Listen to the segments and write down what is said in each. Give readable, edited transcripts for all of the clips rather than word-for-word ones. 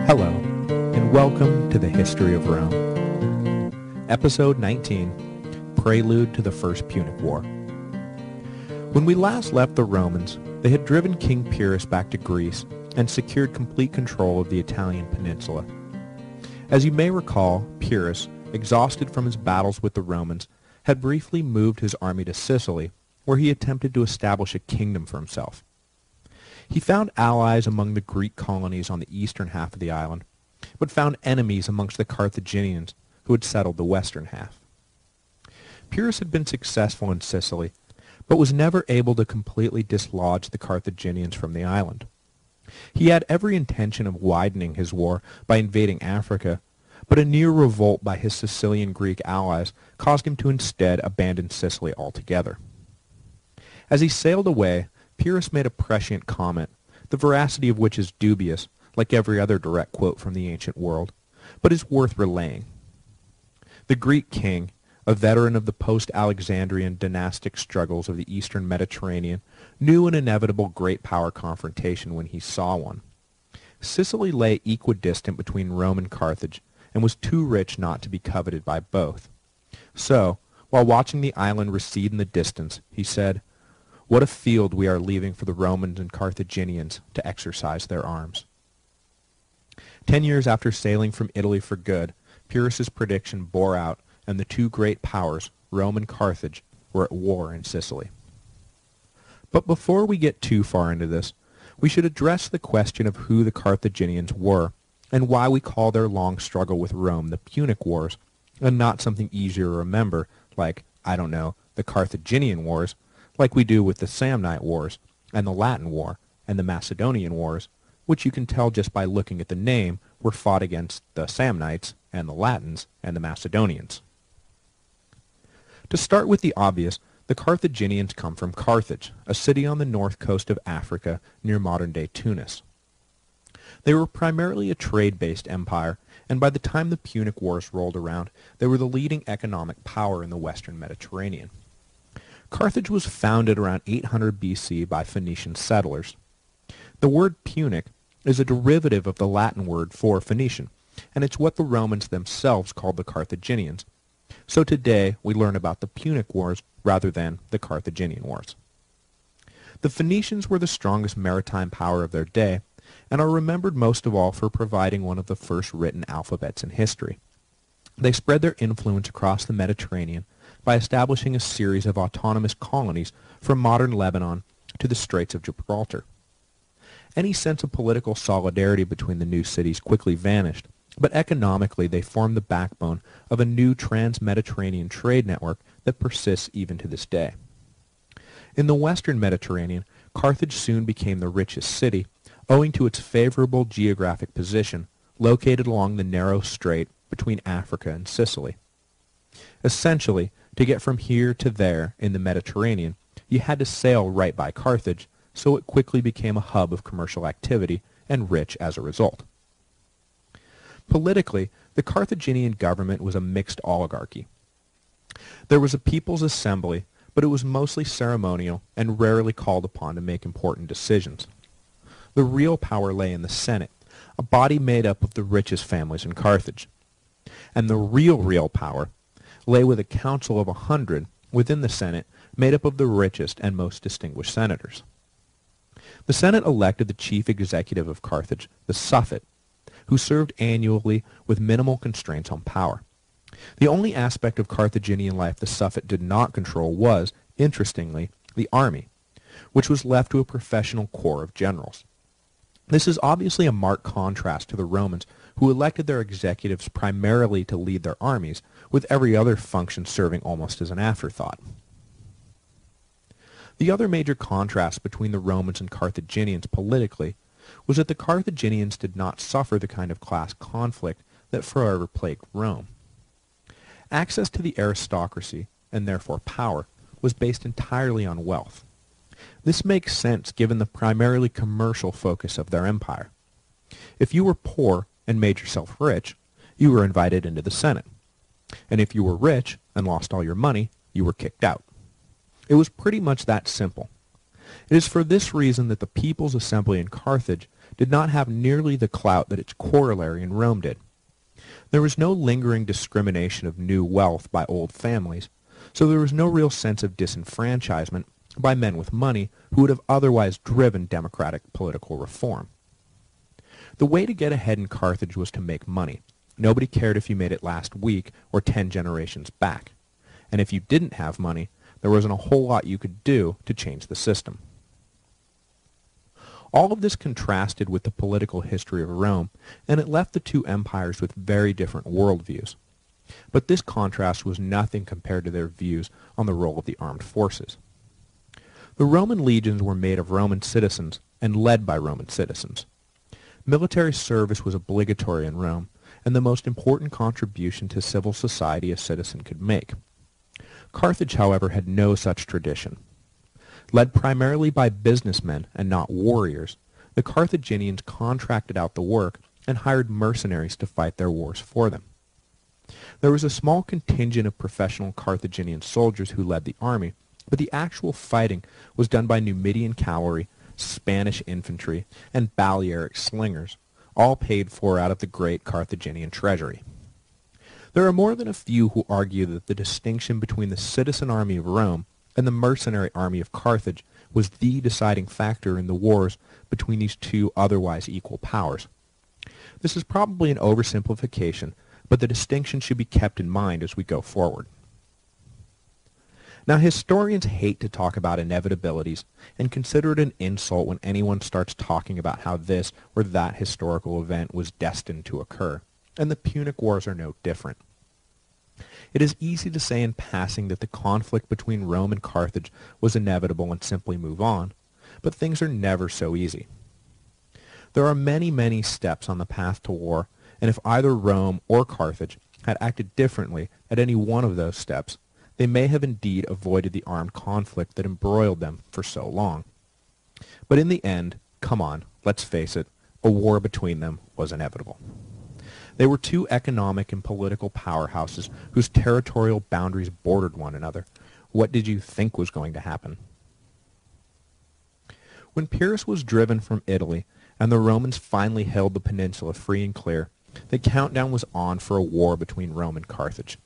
Hello, and welcome to the History of Rome. Episode 19, Prelude to the First Punic War. When we last left the Romans, they had driven King Pyrrhus back to Greece and secured complete control of the Italian peninsula. As you may recall, Pyrrhus, exhausted from his battles with the Romans, had briefly moved his army to Sicily, where he attempted to establish a kingdom for himself. He found allies among the Greek colonies on the eastern half of the island, but found enemies amongst the Carthaginians who had settled the western half. Pyrrhus had been successful in Sicily, but was never able to completely dislodge the Carthaginians from the island. He had every intention of widening his war by invading Africa, but a near revolt by his Sicilian Greek allies caused him to instead abandon Sicily altogether. As he sailed away, Pyrrhus made a prescient comment, the veracity of which is dubious, like every other direct quote from the ancient world, but is worth relaying. The Greek king, a veteran of the post-Alexandrian dynastic struggles of the eastern Mediterranean, knew an inevitable great power confrontation when he saw one. Sicily lay equidistant between Rome and Carthage, and was too rich not to be coveted by both. So, while watching the island recede in the distance, he said, "What a field we are leaving for the Romans and Carthaginians to exercise their arms." 10 years after sailing from Italy for good, Pyrrhus's prediction bore out, and the two great powers, Rome and Carthage, were at war in Sicily. But before we get too far into this, we should address the question of who the Carthaginians were, and why we call their long struggle with Rome the Punic Wars, and not something easier to remember, like, the Carthaginian Wars, like we do with the Samnite Wars, and the Latin War, and the Macedonian Wars, which you can tell just by looking at the name were fought against the Samnites, and the Latins, and the Macedonians. To start with the obvious, the Carthaginians come from Carthage, a city on the north coast of Africa near modern-day Tunis. They were primarily a trade-based empire, and by the time the Punic Wars rolled around, they were the leading economic power in the western Mediterranean. Carthage was founded around 800 BC by Phoenician settlers. The word Punic is a derivative of the Latin word for Phoenician, and it's what the Romans themselves called the Carthaginians. So today we learn about the Punic Wars rather than the Carthaginian Wars. The Phoenicians were the strongest maritime power of their day, and are remembered most of all for providing one of the first written alphabets in history. They spread their influence across the Mediterranean by establishing a series of autonomous colonies from modern Lebanon to the Straits of Gibraltar. Any sense of political solidarity between the new cities quickly vanished, but economically they formed the backbone of a new trans-Mediterranean trade network that persists even to this day. In the western Mediterranean, Carthage soon became the richest city, owing to its favorable geographic position, located along the narrow strait between Africa and Sicily. Essentially, to get from here to there in the Mediterranean, you had to sail right by Carthage, so it quickly became a hub of commercial activity and rich as a result. Politically, the Carthaginian government was a mixed oligarchy. There was a people's assembly, but it was mostly ceremonial and rarely called upon to make important decisions. The real power lay in the Senate, a body made up of the richest families in Carthage. And the real power lay with a council of 100 within the Senate made up of the richest and most distinguished senators. The Senate elected the chief executive of Carthage, the Suffet, who served annually with minimal constraints on power. The only aspect of Carthaginian life the Suffet did not control was, interestingly, the army, which was left to a professional corps of generals. This is obviously a marked contrast to the Romans, who elected their executives primarily to lead their armies, with every other function serving almost as an afterthought. The other major contrast between the Romans and Carthaginians politically was that the Carthaginians did not suffer the kind of class conflict that forever plagued Rome. Access to the aristocracy, and therefore power, was based entirely on wealth. This makes sense given the primarily commercial focus of their empire. If you were poor and made yourself rich, you were invited into the Senate. And if you were rich and lost all your money, you were kicked out. It was pretty much that simple. It is for this reason that the People's Assembly in Carthage did not have nearly the clout that its corollary in Rome did. There was no lingering discrimination of new wealth by old families, so there was no real sense of disenfranchisement by men with money who would have otherwise driven democratic political reform. The way to get ahead in Carthage was to make money. Nobody cared if you made it last week or 10 generations back. And if you didn't have money, there wasn't a whole lot you could do to change the system. All of this contrasted with the political history of Rome, and it left the two empires with very different worldviews. But this contrast was nothing compared to their views on the role of the armed forces. The Roman legions were made of Roman citizens and led by Roman citizens. Military service was obligatory in Rome, and the most important contribution to civil society a citizen could make. Carthage, however, had no such tradition. Led primarily by businessmen and not warriors, the Carthaginians contracted out the work and hired mercenaries to fight their wars for them. There was a small contingent of professional Carthaginian soldiers who led the army, but the actual fighting was done by Numidian cavalry, Spanish infantry, and Balearic slingers, all paid for out of the great Carthaginian treasury. There are more than a few who argue that the distinction between the citizen army of Rome and the mercenary army of Carthage was the deciding factor in the wars between these two otherwise equal powers. This is probably an oversimplification, but the distinction should be kept in mind as we go forward. Now, historians hate to talk about inevitabilities and consider it an insult when anyone starts talking about how this or that historical event was destined to occur, and the Punic Wars are no different. It is easy to say in passing that the conflict between Rome and Carthage was inevitable and simply move on, but things are never so easy. There are many, many steps on the path to war, and if either Rome or Carthage had acted differently at any one of those steps, they may have indeed avoided the armed conflict that embroiled them for so long. But in the end, come on, let's face it, a war between them was inevitable. They were two economic and political powerhouses whose territorial boundaries bordered one another. What did you think was going to happen? When Pyrrhus was driven from Italy and the Romans finally held the peninsula free and clear, the countdown was on for a war between Rome and Carthage.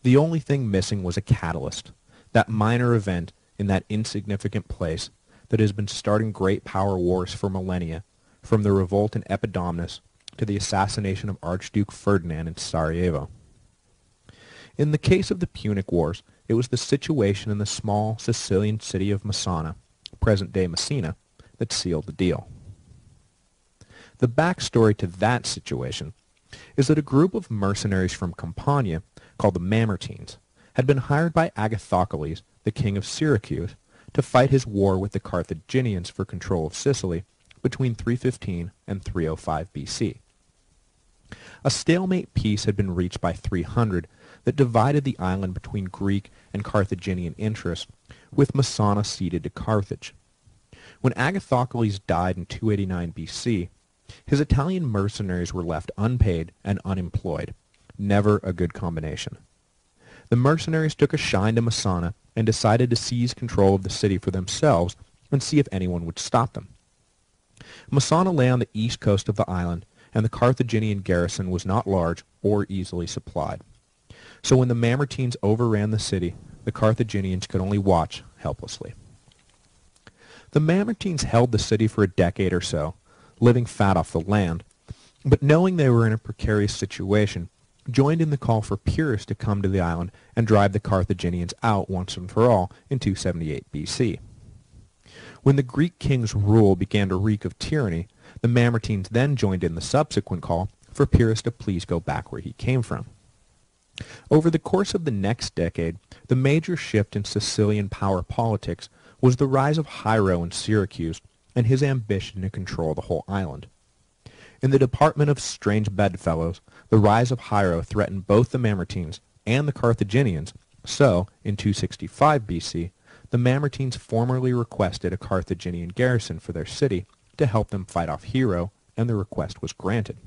The only thing missing was a catalyst, that minor event in that insignificant place that has been starting great power wars for millennia, from the revolt in Epidamnus to the assassination of Archduke Ferdinand in Sarajevo. In the case of the Punic Wars, it was the situation in the small Sicilian city of Messana, present-day Messina, that sealed the deal. The backstory to that situation is that a group of mercenaries from Campania, called the Mamertines, had been hired by Agathocles, the king of Syracuse, to fight his war with the Carthaginians for control of Sicily between 315 and 305 BC. A stalemate peace had been reached by 300 that divided the island between Greek and Carthaginian interests, with Messana ceded to Carthage. When Agathocles died in 289 BC, his Italian mercenaries were left unpaid and unemployed. Never a good combination. The mercenaries took a shine to Messana and decided to seize control of the city for themselves and see if anyone would stop them. Messana lay on the east coast of the island, and the Carthaginian garrison was not large or easily supplied. So when the Mamertines overran the city, the Carthaginians could only watch helplessly. The Mamertines held the city for a decade or so, living fat off the land, but knowing they were in a precarious situation, joined in the call for Pyrrhus to come to the island and drive the Carthaginians out once and for all in 278 BC. When the Greek king's rule began to reek of tyranny, the Mamertines then joined in the subsequent call for Pyrrhus to please go back where he came from. Over the course of the next decade, the major shift in Sicilian power politics was the rise of Hiero in Syracuse and his ambition to control the whole island. In the department of strange bedfellows, the rise of Hiero threatened both the Mamertines and the Carthaginians, so, in 265 BC, the Mamertines formally requested a Carthaginian garrison for their city to help them fight off Hiero, and the request was granted.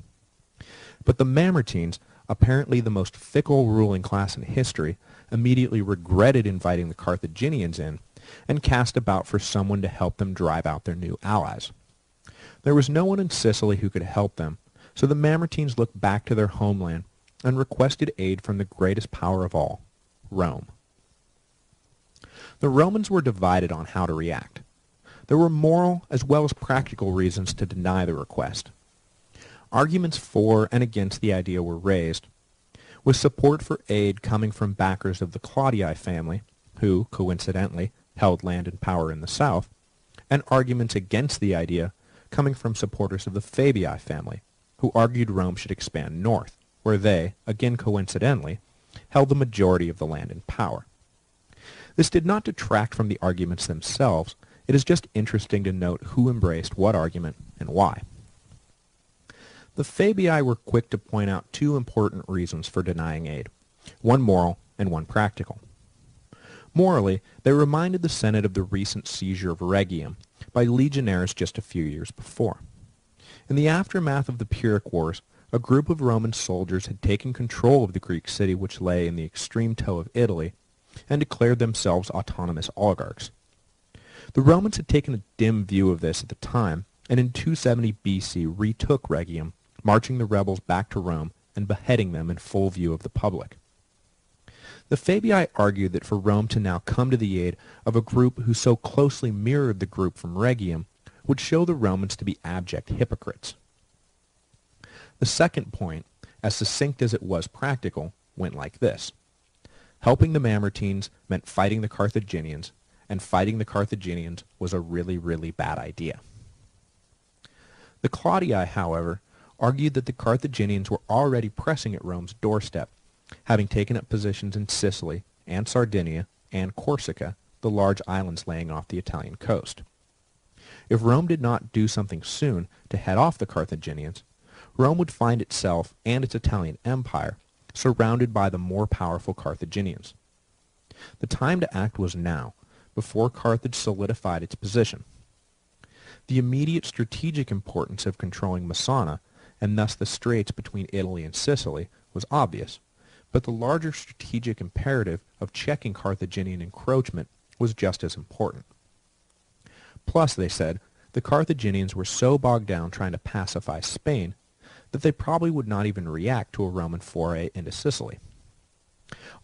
But the Mamertines, apparently the most fickle ruling class in history, immediately regretted inviting the Carthaginians in, and cast about for someone to help them drive out their new allies. There was no one in Sicily who could help them, so the Mamertines looked back to their homeland and requested aid from the greatest power of all, Rome. The Romans were divided on how to react. There were moral as well as practical reasons to deny the request. Arguments for and against the idea were raised, with support for aid coming from backers of the Claudii family, who, coincidentally, held land and power in the south, and arguments against the idea coming from supporters of the Fabii family, who argued Rome should expand north, where they, again coincidentally, held the majority of the land and power. This did not detract from the arguments themselves. It is just interesting to note who embraced what argument and why. The Fabii were quick to point out two important reasons for denying aid, one moral and one practical. Morally, they reminded the Senate of the recent seizure of Rhegium by legionaries just a few years before. In the aftermath of the Punic Wars, a group of Roman soldiers had taken control of the Greek city which lay in the extreme toe of Italy and declared themselves autonomous oligarchs. The Romans had taken a dim view of this at the time, and in 270 BC retook Rhegium, marching the rebels back to Rome and beheading them in full view of the public. The Fabii argued that for Rome to now come to the aid of a group who so closely mirrored the group from Rhegium would show the Romans to be abject hypocrites. The second point, as succinct as it was practical, went like this. Helping the Mamertines meant fighting the Carthaginians, and fighting the Carthaginians was a really, really bad idea. The Claudii, however, argued that the Carthaginians were already pressing at Rome's doorstep, having taken up positions in Sicily and Sardinia and Corsica, the large islands laying off the Italian coast. If Rome did not do something soon to head off the Carthaginians, Rome would find itself and its Italian empire surrounded by the more powerful Carthaginians. The time to act was now, before Carthage solidified its position. The immediate strategic importance of controlling Messana, and thus the straits between Italy and Sicily, was obvious, but the larger strategic imperative of checking Carthaginian encroachment was just as important. Plus, they said, the Carthaginians were so bogged down trying to pacify Spain that they probably would not even react to a Roman foray into Sicily.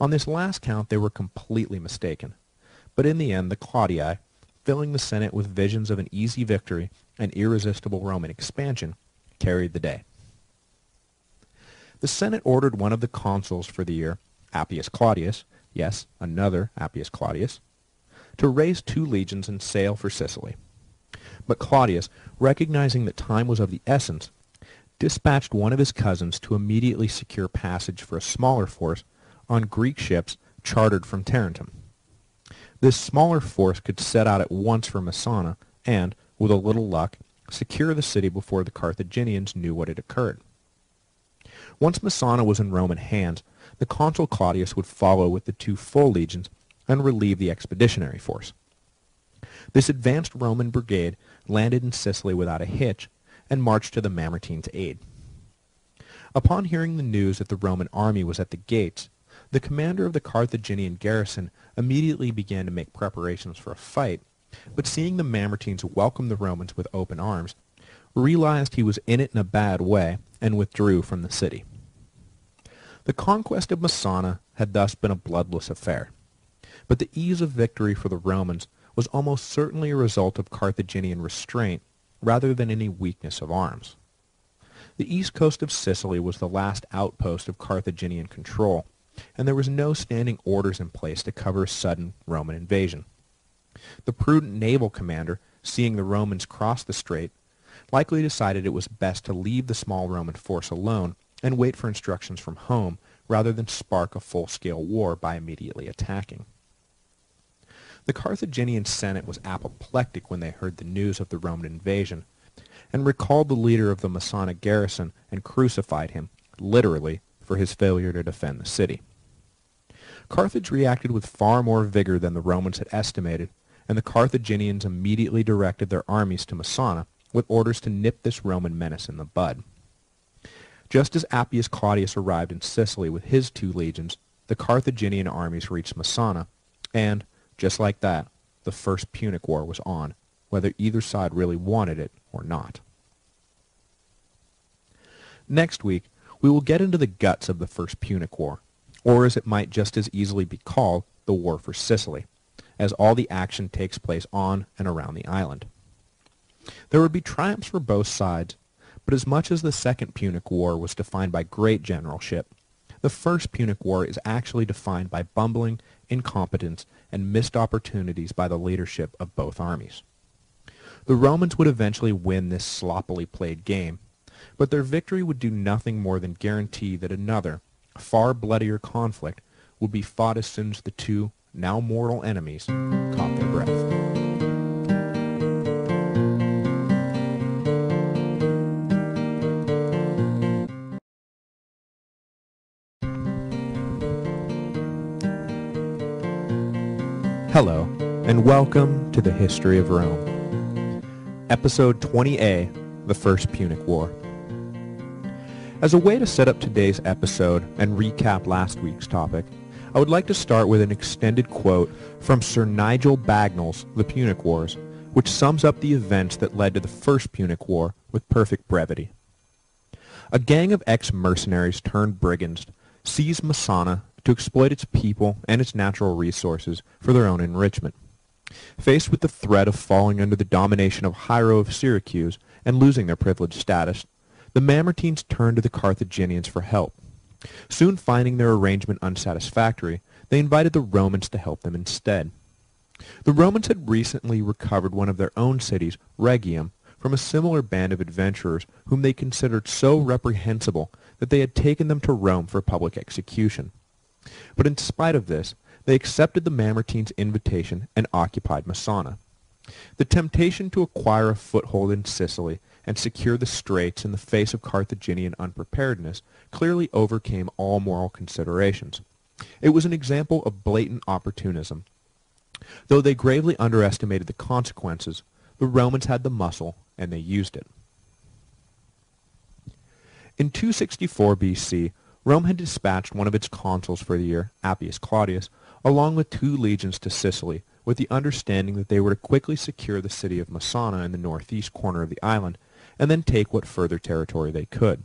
On this last count they were completely mistaken, but in the end the Claudii, filling the Senate with visions of an easy victory and irresistible Roman expansion, carried the day. The Senate ordered one of the consuls for the year, Appius Claudius, yes, another Appius Claudius, to raise 2 legions and sail for Sicily. But Claudius, recognizing that time was of the essence, dispatched one of his cousins to immediately secure passage for a smaller force on Greek ships chartered from Tarentum. This smaller force could set out at once for Messana and, with a little luck, secure the city before the Carthaginians knew what had occurred. Once Messana was in Roman hands, the consul Claudius would follow with the 2 full legions and relieve the expeditionary force. This advanced Roman brigade landed in Sicily without a hitch and marched to the Mamertines' aid. Upon hearing the news that the Roman army was at the gates, the commander of the Carthaginian garrison immediately began to make preparations for a fight, but seeing the Mamertines welcome the Romans with open arms, realized he was in it in a bad way and withdrew from the city. The conquest of Messana had thus been a bloodless affair, but the ease of victory for the Romans was almost certainly a result of Carthaginian restraint rather than any weakness of arms. The east coast of Sicily was the last outpost of Carthaginian control, and there was no standing orders in place to cover a sudden Roman invasion. The prudent naval commander, seeing the Romans cross the strait, likely decided it was best to leave the small Roman force alone and wait for instructions from home rather than spark a full-scale war by immediately attacking. The Carthaginian Senate was apoplectic when they heard the news of the Roman invasion, and recalled the leader of the Messana garrison and crucified him, literally, for his failure to defend the city. Carthage reacted with far more vigor than the Romans had estimated, and the Carthaginians immediately directed their armies to Messana with orders to nip this Roman menace in the bud. Just as Appius Claudius arrived in Sicily with his 2 legions, the Carthaginian armies reached Messana, and, just like that, the First Punic War was on, whether either side really wanted it or not. Next week, we will get into the guts of the First Punic War, or as it might just as easily be called, the War for Sicily, as all the action takes place on and around the island. There would be triumphs for both sides, but as much as the Second Punic War was defined by great generalship, the First Punic War is actually defined by bumbling, incompetence, and missed opportunities by the leadership of both armies. The Romans would eventually win this sloppily played game, but their victory would do nothing more than guarantee that another, far bloodier conflict would be fought as soon as the two, now mortal enemies, caught their breath. Hello, and welcome to the History of Rome. Episode 20A, The First Punic War. As a way to set up today's episode and recap last week's topic, I would like to start with an extended quote from Sir Nigel Bagnall's The Punic Wars, which sums up the events that led to the First Punic War with perfect brevity. A gang of ex-mercenaries turned brigands seized Messana to exploit its people and its natural resources for their own enrichment. Faced with the threat of falling under the domination of Hiero of Syracuse and losing their privileged status, the Mamertines turned to the Carthaginians for help. Soon finding their arrangement unsatisfactory, they invited the Romans to help them instead. The Romans had recently recovered one of their own cities, Rhegium, from a similar band of adventurers whom they considered so reprehensible that they had taken them to Rome for public execution. But in spite of this, they accepted the Mamertines' invitation and occupied Messana. The temptation to acquire a foothold in Sicily and secure the straits in the face of Carthaginian unpreparedness clearly overcame all moral considerations. It was an example of blatant opportunism. Though they gravely underestimated the consequences, the Romans had the muscle, and they used it. In 264 BC, Rome had dispatched one of its consuls for the year, Appius Claudius, along with 2 legions to Sicily, with the understanding that they were to quickly secure the city of Messana in the northeast corner of the island, and then take what further territory they could.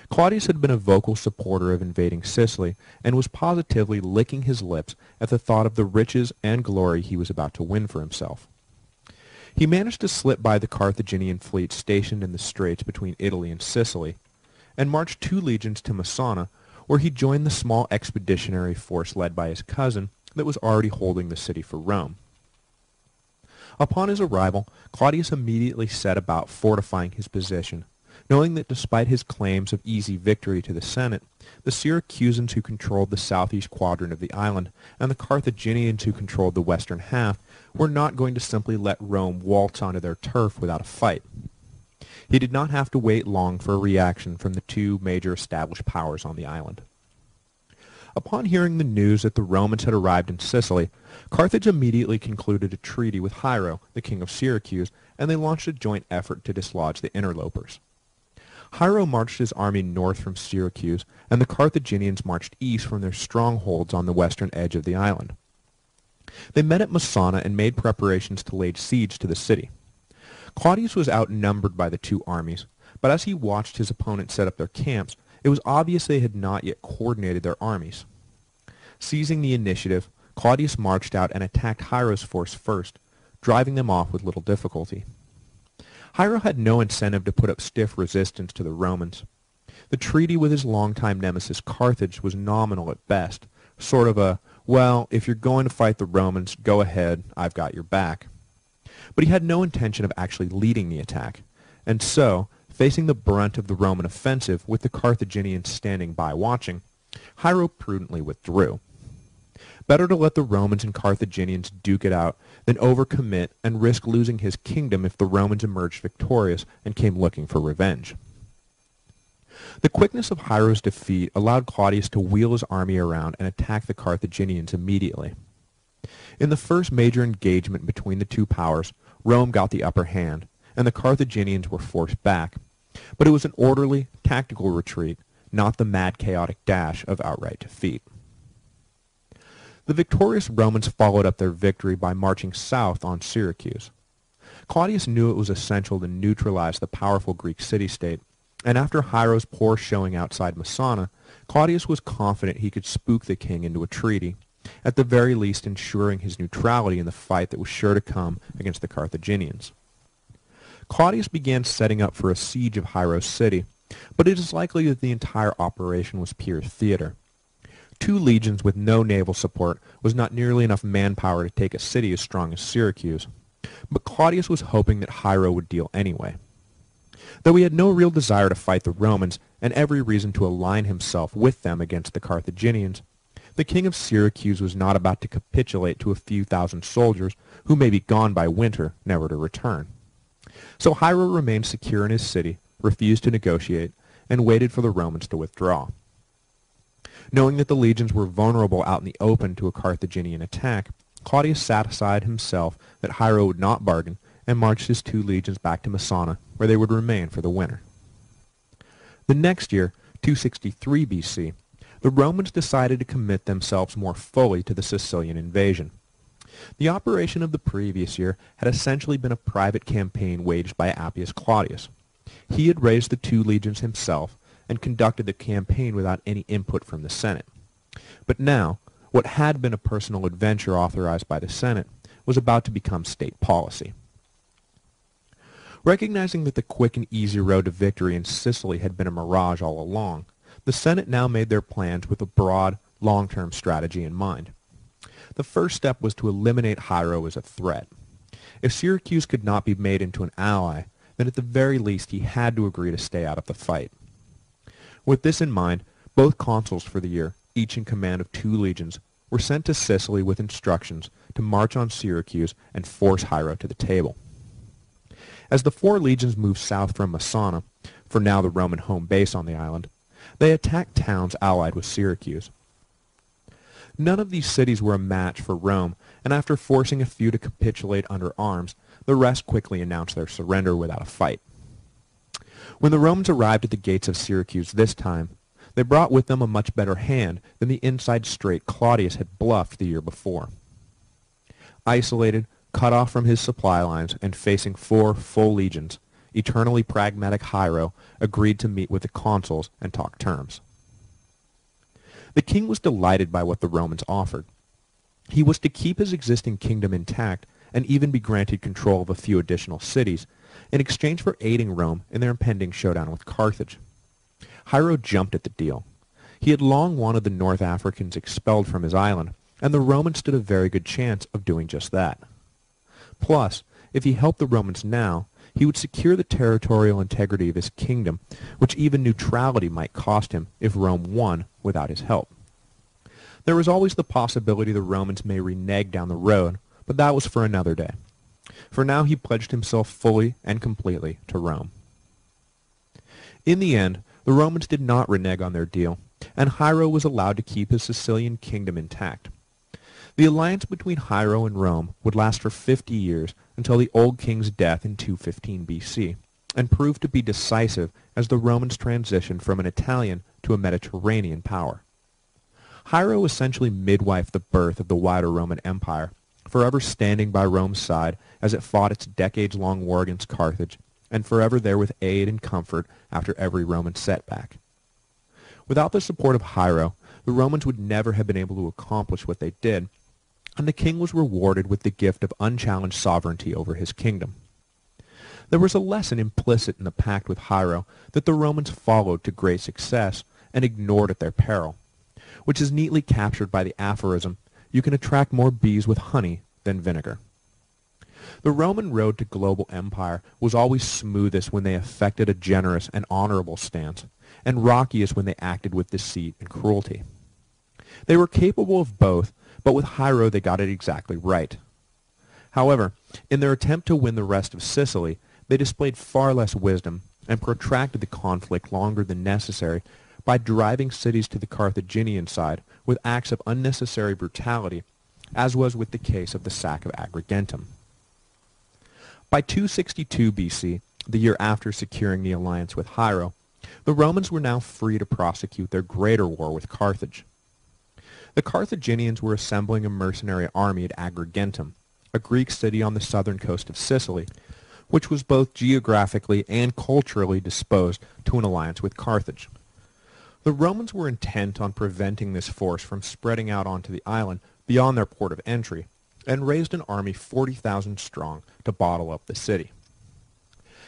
Claudius had been a vocal supporter of invading Sicily, and was positively licking his lips at the thought of the riches and glory he was about to win for himself. He managed to slip by the Carthaginian fleet stationed in the straits between Italy and Sicily, and marched 2 legions to Messana, where he joined the small expeditionary force led by his cousin that was already holding the city for Rome. Upon his arrival, Claudius immediately set about fortifying his position, knowing that despite his claims of easy victory to the Senate, the Syracusans who controlled the southeast quadrant of the island and the Carthaginians who controlled the western half were not going to simply let Rome waltz onto their turf without a fight. He did not have to wait long for a reaction from the 2 major established powers on the island. Upon hearing the news that the Romans had arrived in Sicily, Carthage immediately concluded a treaty with Hiero, the king of Syracuse, and they launched a joint effort to dislodge the interlopers. Hiero marched his army north from Syracuse, and the Carthaginians marched east from their strongholds on the western edge of the island. They met at Messana and made preparations to lay siege to the city. Claudius was outnumbered by the 2 armies, but as he watched his opponents set up their camps, it was obvious they had not yet coordinated their armies. Seizing the initiative, Claudius marched out and attacked Hiero's force first, driving them off with little difficulty. Hiero had no incentive to put up stiff resistance to the Romans. The treaty with his longtime nemesis Carthage was nominal at best, sort of a, well, if you're going to fight the Romans, go ahead, I've got your back. But he had no intention of actually leading the attack, and so, facing the brunt of the Roman offensive with the Carthaginians standing by watching, Hiero prudently withdrew. Better to let the Romans and Carthaginians duke it out than overcommit and risk losing his kingdom if the Romans emerged victorious and came looking for revenge. The quickness of Hiero's defeat allowed Claudius to wheel his army around and attack the Carthaginians immediately. In the first major engagement between the 2 powers, Rome got the upper hand, and the Carthaginians were forced back, but it was an orderly, tactical retreat, not the mad, chaotic dash of outright defeat. The victorious Romans followed up their victory by marching south on Syracuse. Claudius knew it was essential to neutralize the powerful Greek city-state, and after Hiero's poor showing outside Messana, Claudius was confident he could spook the king into a treaty, at the very least ensuring his neutrality in the fight that was sure to come against the Carthaginians. Claudius began setting up for a siege of Hiero's city, but it is likely that the entire operation was pure theater. 2 legions with no naval support was not nearly enough manpower to take a city as strong as Syracuse, but Claudius was hoping that Hiero would deal anyway. Though he had no real desire to fight the Romans and every reason to align himself with them against the Carthaginians, the king of Syracuse was not about to capitulate to a few thousand soldiers who may be gone by winter, never to return. So Hiero remained secure in his city, refused to negotiate, and waited for the Romans to withdraw. Knowing that the legions were vulnerable out in the open to a Carthaginian attack, Claudius satisfied himself that Hiero would not bargain and marched his 2 legions back to Messana, where they would remain for the winter. The next year, 263 BC, the Romans decided to commit themselves more fully to the Sicilian invasion. The operation of the previous year had essentially been a private campaign waged by Appius Claudius. He had raised the 2 legions himself and conducted the campaign without any input from the Senate. But now, what had been a personal adventure authorized by the Senate was about to become state policy. Recognizing that the quick and easy road to victory in Sicily had been a mirage all along, the Senate now made their plans with a broad, long-term strategy in mind. The first step was to eliminate Hiero as a threat. If Syracuse could not be made into an ally, then at the very least he had to agree to stay out of the fight. With this in mind, both consuls for the year, each in command of 2 legions, were sent to Sicily with instructions to march on Syracuse and force Hiero to the table. As the 4 legions moved south from Messana, for now the Roman home base on the island, they attacked towns allied with Syracuse. None of these cities were a match for Rome, and after forcing a few to capitulate under arms, the rest quickly announced their surrender without a fight. When the Romans arrived at the gates of Syracuse this time, they brought with them a much better hand than the inside straight Claudius had bluffed the year before. Isolated, cut off from his supply lines, and facing 4 full legions, eternally pragmatic Hiero agreed to meet with the consuls and talk terms. The king was delighted by what the Romans offered. He was to keep his existing kingdom intact and even be granted control of a few additional cities in exchange for aiding Rome in their impending showdown with Carthage. Hiero jumped at the deal. He had long wanted the North Africans expelled from his island, and the Romans stood a very good chance of doing just that. Plus, if he helped the Romans now, he would secure the territorial integrity of his kingdom, which even neutrality might cost him if Rome won without his help. There was always the possibility the Romans may renege down the road, but that was for another day. For now he pledged himself fully and completely to Rome. In the end, the Romans did not renege on their deal, and Hiero was allowed to keep his Sicilian kingdom intact. The alliance between Hiero and Rome would last for 50 years until the old king's death in 215 BC, and proved to be decisive as the Romans transitioned from an Italian to a Mediterranean power. Hiero essentially midwifed the birth of the wider Roman Empire, forever standing by Rome's side as it fought its decades-long war against Carthage, and forever there with aid and comfort after every Roman setback. Without the support of Hiero, the Romans would never have been able to accomplish what they did, and the king was rewarded with the gift of unchallenged sovereignty over his kingdom. There was a lesson implicit in the pact with Hiero that the Romans followed to great success and ignored at their peril, which is neatly captured by the aphorism, "You can attract more bees with honey than vinegar." The Roman road to global empire was always smoothest when they affected a generous and honorable stance, and rockiest when they acted with deceit and cruelty. They were capable of both, but with Hiero they got it exactly right. However, in their attempt to win the rest of Sicily, they displayed far less wisdom and protracted the conflict longer than necessary by driving cities to the Carthaginian side with acts of unnecessary brutality, as was with the case of the sack of Agrigentum. By 262 BC, the year after securing the alliance with Hiero, the Romans were now free to prosecute their greater war with Carthage. The Carthaginians were assembling a mercenary army at Agrigentum, a Greek city on the southern coast of Sicily, which was both geographically and culturally disposed to an alliance with Carthage. The Romans were intent on preventing this force from spreading out onto the island beyond their port of entry, and raised an army 40,000 strong to bottle up the city.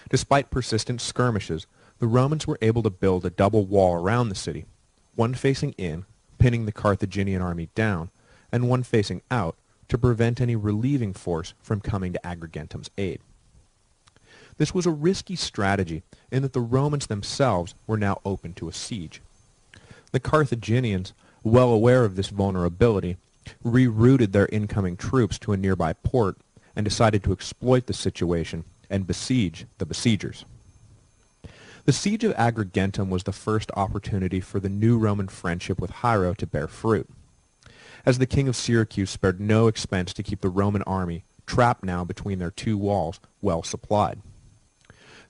Despite persistent skirmishes, the Romans were able to build a double wall around the city, one facing in, pinning the Carthaginian army down, and one facing out to prevent any relieving force from coming to Agrigentum's aid. This was a risky strategy in that the Romans themselves were now open to a siege. The Carthaginians, well aware of this vulnerability, rerouted their incoming troops to a nearby port and decided to exploit the situation and besiege the besiegers. The siege of Agrigentum was the first opportunity for the new Roman friendship with Hiero to bear fruit, as the king of Syracuse spared no expense to keep the Roman army, trapped now between their two walls, well supplied.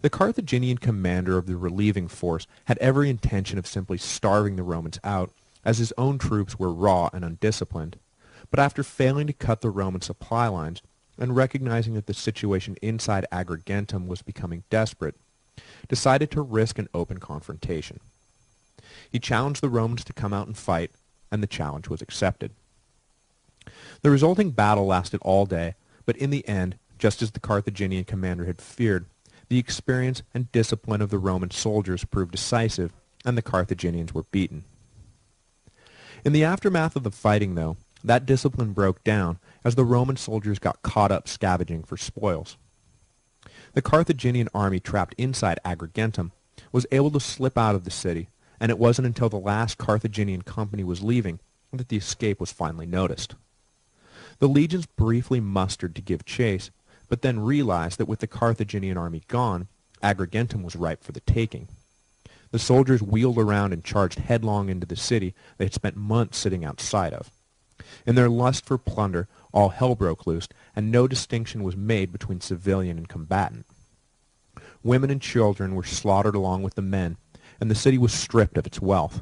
The Carthaginian commander of the relieving force had every intention of simply starving the Romans out, as his own troops were raw and undisciplined, but after failing to cut the Roman supply lines, and recognizing that the situation inside Agrigentum was becoming desperate, decided to risk an open confrontation. He challenged the Romans to come out and fight, and the challenge was accepted. The resulting battle lasted all day, but in the end, just as the Carthaginian commander had feared, the experience and discipline of the Roman soldiers proved decisive, and the Carthaginians were beaten. In the aftermath of the fighting, though, that discipline broke down as the Roman soldiers got caught up scavenging for spoils. The Carthaginian army trapped inside Agrigentum was able to slip out of the city, and it wasn't until the last Carthaginian company was leaving that the escape was finally noticed. The legions briefly mustered to give chase, but then realized that with the Carthaginian army gone, Agrigentum was ripe for the taking. The soldiers wheeled around and charged headlong into the city they had spent months sitting outside of. In their lust for plunder, all hell broke loose, and no distinction was made between civilian and combatant. Women and children were slaughtered along with the men, and the city was stripped of its wealth.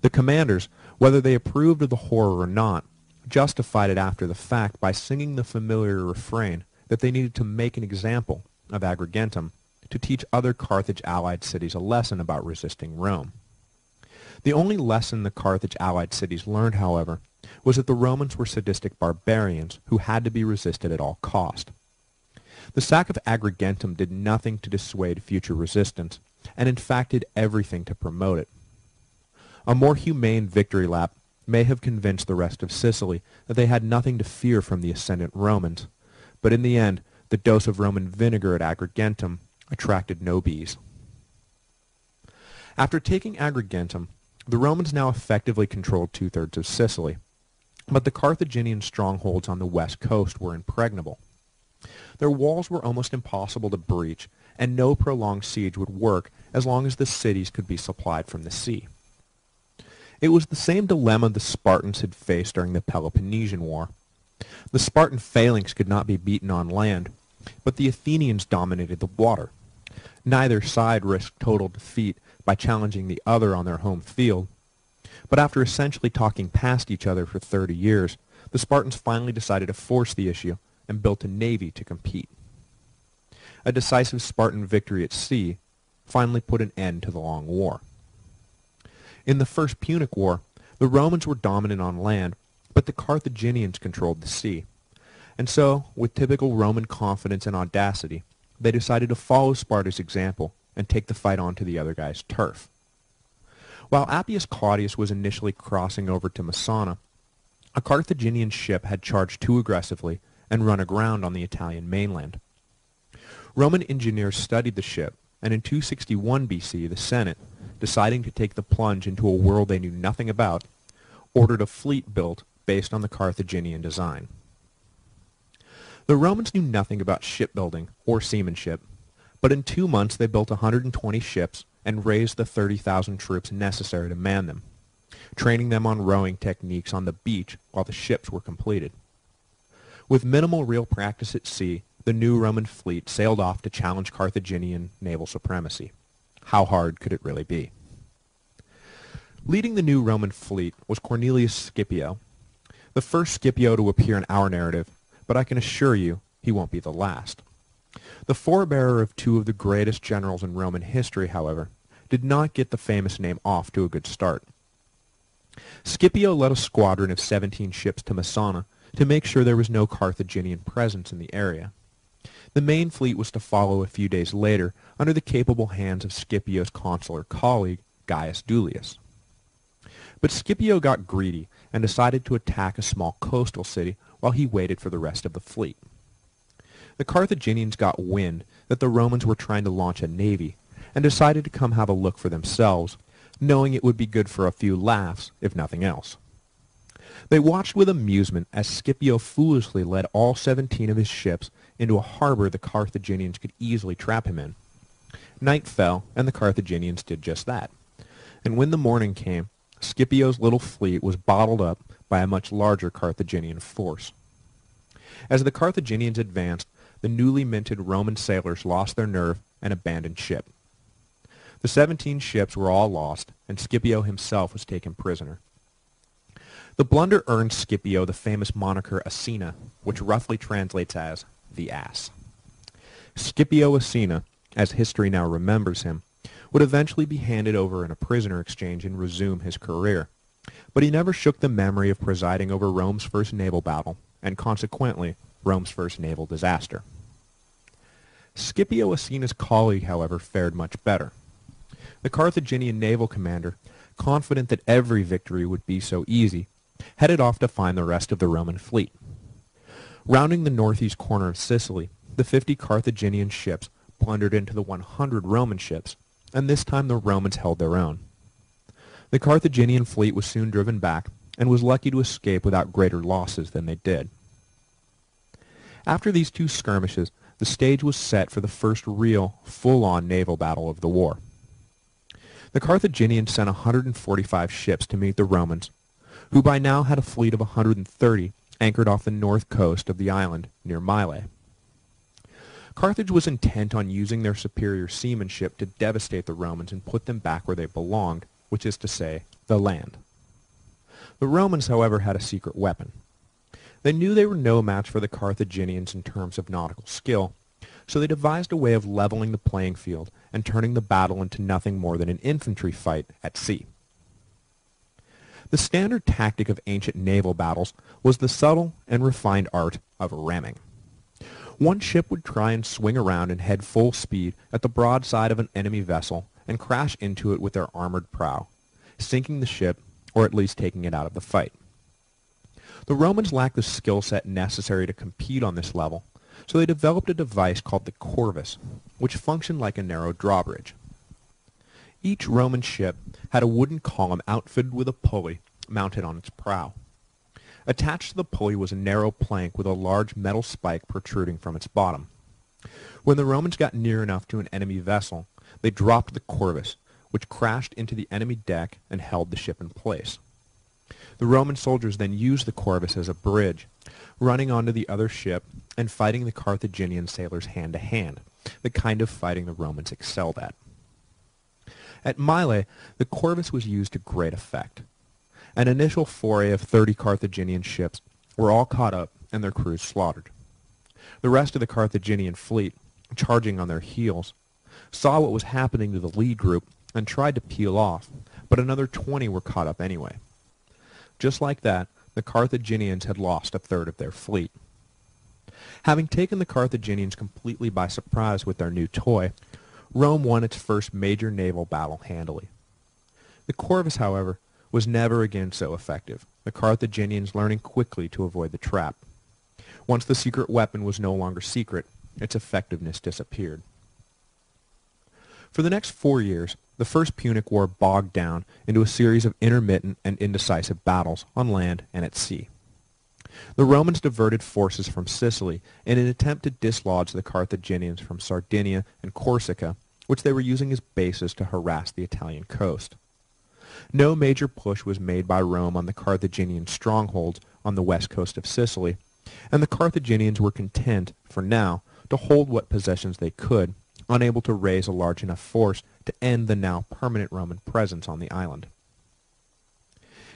The commanders, whether they approved of the horror or not, justified it after the fact by singing the familiar refrain that they needed to make an example of Agrigentum to teach other Carthage-allied cities a lesson about resisting Rome. The only lesson the Carthage-allied cities learned, however, was that the Romans were sadistic barbarians who had to be resisted at all cost. The sack of Agrigentum did nothing to dissuade future resistance, and in fact did everything to promote it. A more humane victory lap may have convinced the rest of Sicily that they had nothing to fear from the ascendant Romans, but in the end, the dose of Roman vinegar at Agrigentum attracted no bees. After taking Agrigentum, the Romans now effectively controlled two-thirds of Sicily, but the Carthaginian strongholds on the west coast were impregnable. Their walls were almost impossible to breach, and no prolonged siege would work as long as the cities could be supplied from the sea. It was the same dilemma the Spartans had faced during the Peloponnesian War. The Spartan phalanx could not be beaten on land, but the Athenians dominated the water. Neither side risked total defeat by challenging the other on their home field, but after essentially talking past each other for 30 years, the Spartans finally decided to force the issue and built a navy to compete. A decisive Spartan victory at sea finally put an end to the long war. In the First Punic War, the Romans were dominant on land, but the Carthaginians controlled the sea. And so, with typical Roman confidence and audacity, they decided to follow Sparta's example and take the fight onto the other guy's turf. While Appius Claudius was initially crossing over to Messana, a Carthaginian ship had charged too aggressively and run aground on the Italian mainland. Roman engineers studied the ship, and in 261 BC, the Senate, deciding to take the plunge into a world they knew nothing about, ordered a fleet built based on the Carthaginian design. The Romans knew nothing about shipbuilding or seamanship, but in 2 months they built 120 ships and raised the 30,000 troops necessary to man them, training them on rowing techniques on the beach while the ships were completed. With minimal real practice at sea, the new Roman fleet sailed off to challenge Carthaginian naval supremacy. How hard could it really be? Leading the new Roman fleet was Cornelius Scipio, the first Scipio to appear in our narrative, but I can assure you he won't be the last. The forebearer of two of the greatest generals in Roman history, however, did not get the famous name off to a good start. Scipio led a squadron of 17 ships to Messana to make sure there was no Carthaginian presence in the area. The main fleet was to follow a few days later under the capable hands of Scipio's consular colleague, Gaius Duilius. But Scipio got greedy and decided to attack a small coastal city while he waited for the rest of the fleet. The Carthaginians got wind that the Romans were trying to launch a navy and decided to come have a look for themselves, knowing it would be good for a few laughs, if nothing else. They watched with amusement as Scipio foolishly led all 17 of his ships into a harbor the Carthaginians could easily trap him in. Night fell, and the Carthaginians did just that. And when the morning came, Scipio's little fleet was bottled up by a much larger Carthaginian force. As the Carthaginians advanced, the newly minted Roman sailors lost their nerve and abandoned ship. The 17 ships were all lost, and Scipio himself was taken prisoner. The blunder earned Scipio the famous moniker Asina, which roughly translates as the ass. Scipio Asina, as history now remembers him, would eventually be handed over in a prisoner exchange and resume his career, but he never shook the memory of presiding over Rome's first naval battle, and consequently, Rome's first naval disaster. Scipio Asina's colleague, however, fared much better. The Carthaginian naval commander, confident that every victory would be so easy, headed off to find the rest of the Roman fleet. Rounding the northeast corner of Sicily, the 50 Carthaginian ships plundered into the 100 Roman ships, and this time the Romans held their own. The Carthaginian fleet was soon driven back, and was lucky to escape without greater losses than they did. After these two skirmishes, the stage was set for the first real, full-on naval battle of the war. The Carthaginians sent 145 ships to meet the Romans, who by now had a fleet of 130 anchored off the north coast of the island near Mylae. Carthage was intent on using their superior seamanship to devastate the Romans and put them back where they belonged, which is to say, the land. The Romans, however, had a secret weapon. They knew they were no match for the Carthaginians in terms of nautical skill, so they devised a way of leveling the playing field and turning the battle into nothing more than an infantry fight at sea. The standard tactic of ancient naval battles was the subtle and refined art of ramming. One ship would try and swing around and head full speed at the broadside of an enemy vessel and crash into it with their armored prow, sinking the ship or at least taking it out of the fight. The Romans lacked the skill set necessary to compete on this level, so they developed a device called the corvus, which functioned like a narrow drawbridge. Each Roman ship had a wooden column outfitted with a pulley mounted on its prow. Attached to the pulley was a narrow plank with a large metal spike protruding from its bottom. When the Romans got near enough to an enemy vessel, they dropped the corvus, which crashed into the enemy deck and held the ship in place. The Roman soldiers then used the corvus as a bridge, running onto the other ship and fighting the Carthaginian sailors hand to hand, the kind of fighting the Romans excelled at. At Mylae, the corvus was used to great effect. An initial foray of 30 Carthaginian ships were all caught up and their crews slaughtered. The rest of the Carthaginian fleet, charging on their heels, saw what was happening to the lead group and tried to peel off, but another 20 were caught up anyway. Just like that, the Carthaginians had lost a third of their fleet. Having taken the Carthaginians completely by surprise with their new toy, Rome won its first major naval battle handily. The corvus, however, was never again so effective, the Carthaginians learning quickly to avoid the trap. Once the secret weapon was no longer secret, its effectiveness disappeared. For the next 4 years, the First Punic War bogged down into a series of intermittent and indecisive battles on land and at sea. The Romans diverted forces from Sicily in an attempt to dislodge the Carthaginians from Sardinia and Corsica, which they were using as bases to harass the Italian coast. No major push was made by Rome on the Carthaginian strongholds on the west coast of Sicily, and the Carthaginians were content, for now, to hold what possessions they could, unable to raise a large enough force to end the now permanent Roman presence on the island.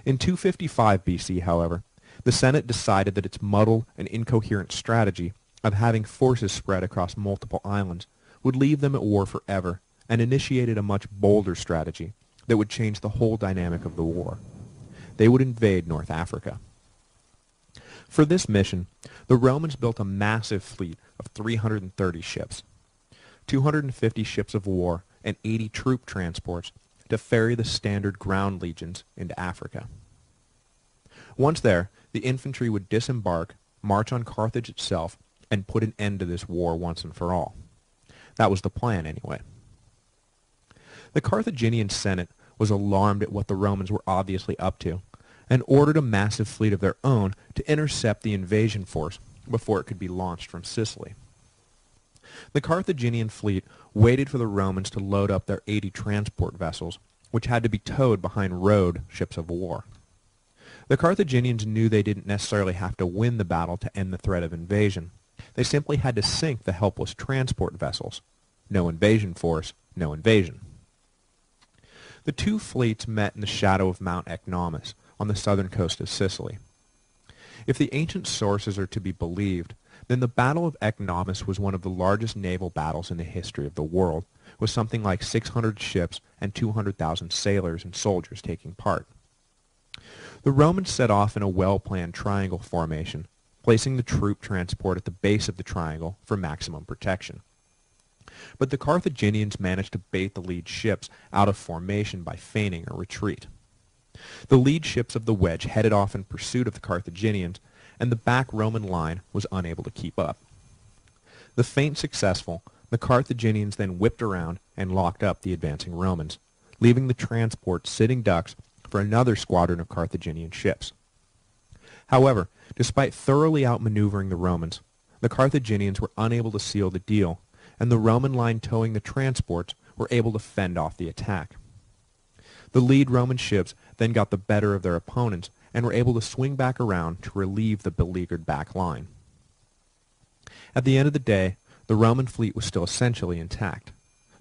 In 255 BC, however, the Senate decided that its muddled and incoherent strategy of having forces spread across multiple islands would leave them at war forever and initiated a much bolder strategy that would change the whole dynamic of the war. They would invade North Africa. For this mission, the Romans built a massive fleet of 330 ships, 250 ships of war, and 80 troop transports to ferry the standard ground legions into Africa. Once there, the infantry would disembark, march on Carthage itself, and put an end to this war once and for all. That was the plan, anyway. The Carthaginian Senate was alarmed at what the Romans were obviously up to, and ordered a massive fleet of their own to intercept the invasion force before it could be launched from Sicily. The Carthaginian fleet waited for the Romans to load up their 80 transport vessels, which had to be towed behind rowed ships of war. The Carthaginians knew they didn't necessarily have to win the battle to end the threat of invasion. They simply had to sink the helpless transport vessels. No invasion force, no invasion. The two fleets met in the shadow of Mount Ecnomus on the southern coast of Sicily. If the ancient sources are to be believed, then the Battle of Ecnomus was one of the largest naval battles in the history of the world, with something like 600 ships and 200,000 sailors and soldiers taking part. The Romans set off in a well-planned triangle formation, placing the troop transport at the base of the triangle for maximum protection. But the Carthaginians managed to bait the lead ships out of formation by feigning a retreat. The lead ships of the wedge headed off in pursuit of the Carthaginians, and the back Roman line was unable to keep up. The feint successful, the Carthaginians then whipped around and locked up the advancing Romans, leaving the transport sitting ducks for another squadron of Carthaginian ships. However, despite thoroughly outmaneuvering the Romans, the Carthaginians were unable to seal the deal, and the Roman line towing the transports were able to fend off the attack. The lead Roman ships then got the better of their opponents and were able to swing back around to relieve the beleaguered back line. At the end of the day, the Roman fleet was still essentially intact.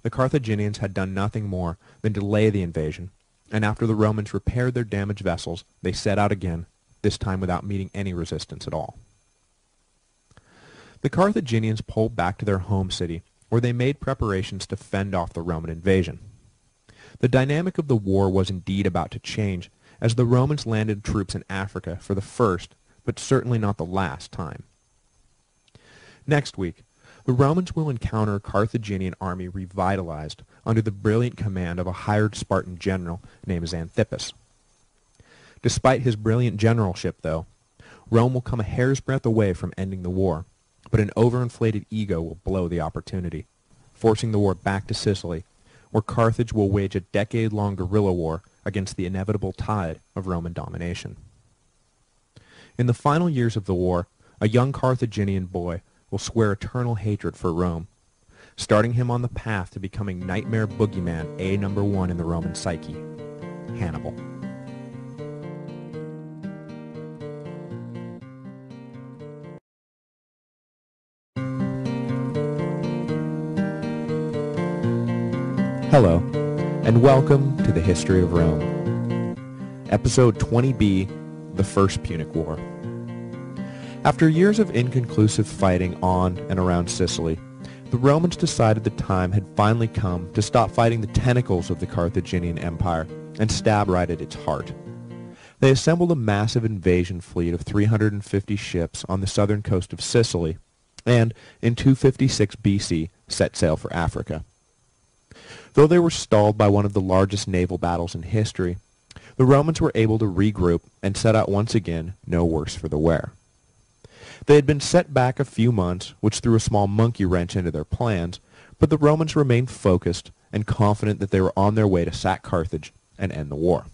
The Carthaginians had done nothing more than delay the invasion, and after the Romans repaired their damaged vessels, they set out again, this time without meeting any resistance at all. The Carthaginians pulled back to their home city, where they made preparations to fend off the Roman invasion. The dynamic of the war was indeed about to change, as the Romans landed troops in Africa for the first, but certainly not the last time. Next week, the Romans will encounter a Carthaginian army revitalized under the brilliant command of a hired Spartan general named Xanthippus. Despite his brilliant generalship, though, Rome will come a hair's breadth away from ending the war, but an overinflated ego will blow the opportunity, forcing the war back to Sicily, where Carthage will wage a decade-long guerrilla war against the inevitable tide of Roman domination. In the final years of the war, a young Carthaginian boy will swear eternal hatred for Rome, starting him on the path to becoming nightmare boogeyman A#1 in the Roman psyche, Hannibal. Hello, and welcome to the History of Rome. Episode 20b, The First Punic War. After years of inconclusive fighting on and around Sicily, the Romans decided the time had finally come to stop fighting the tentacles of the Carthaginian Empire and stab right at its heart. They assembled a massive invasion fleet of 350 ships on the southern coast of Sicily, and, in 256 BC, set sail for Africa. Though they were stalled by one of the largest naval battles in history, the Romans were able to regroup and set out once again, no worse for the wear. They had been set back a few months, which threw a small monkey wrench into their plans, but the Romans remained focused and confident that they were on their way to sack Carthage and end the war.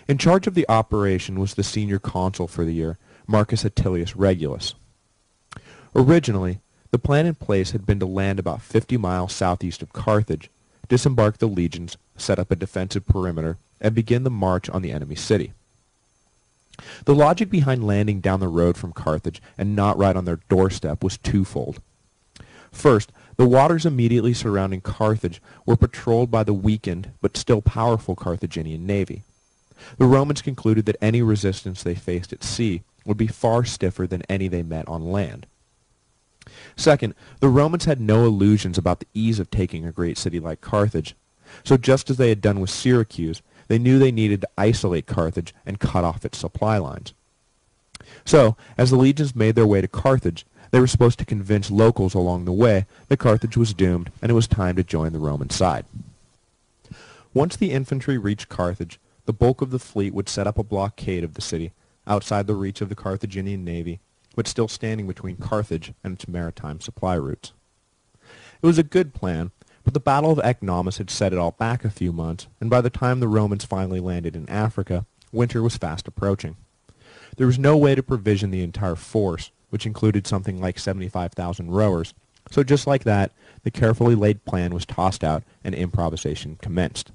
In charge of the operation was the senior consul for the year, Marcus Atilius Regulus. Originally, the plan in place had been to land about 50 miles southeast of Carthage, disembark the legions, set up a defensive perimeter, and begin the march on the enemy city. The logic behind landing down the road from Carthage and not right on their doorstep was twofold. First, the waters immediately surrounding Carthage were patrolled by the weakened but still powerful Carthaginian navy. The Romans concluded that any resistance they faced at sea would be far stiffer than any they met on land. Second, the Romans had no illusions about the ease of taking a great city like Carthage. So just as they had done with Syracuse, they knew they needed to isolate Carthage and cut off its supply lines. So, as the legions made their way to Carthage, they were supposed to convince locals along the way that Carthage was doomed and it was time to join the Roman side. Once the infantry reached Carthage, the bulk of the fleet would set up a blockade of the city outside the reach of the Carthaginian navy, but still standing between Carthage and its maritime supply routes. It was a good plan, but the Battle of Ecnomus had set it all back a few months, and by the time the Romans finally landed in Africa, winter was fast approaching. There was no way to provision the entire force, which included something like 75,000 rowers, so just like that, the carefully laid plan was tossed out and improvisation commenced.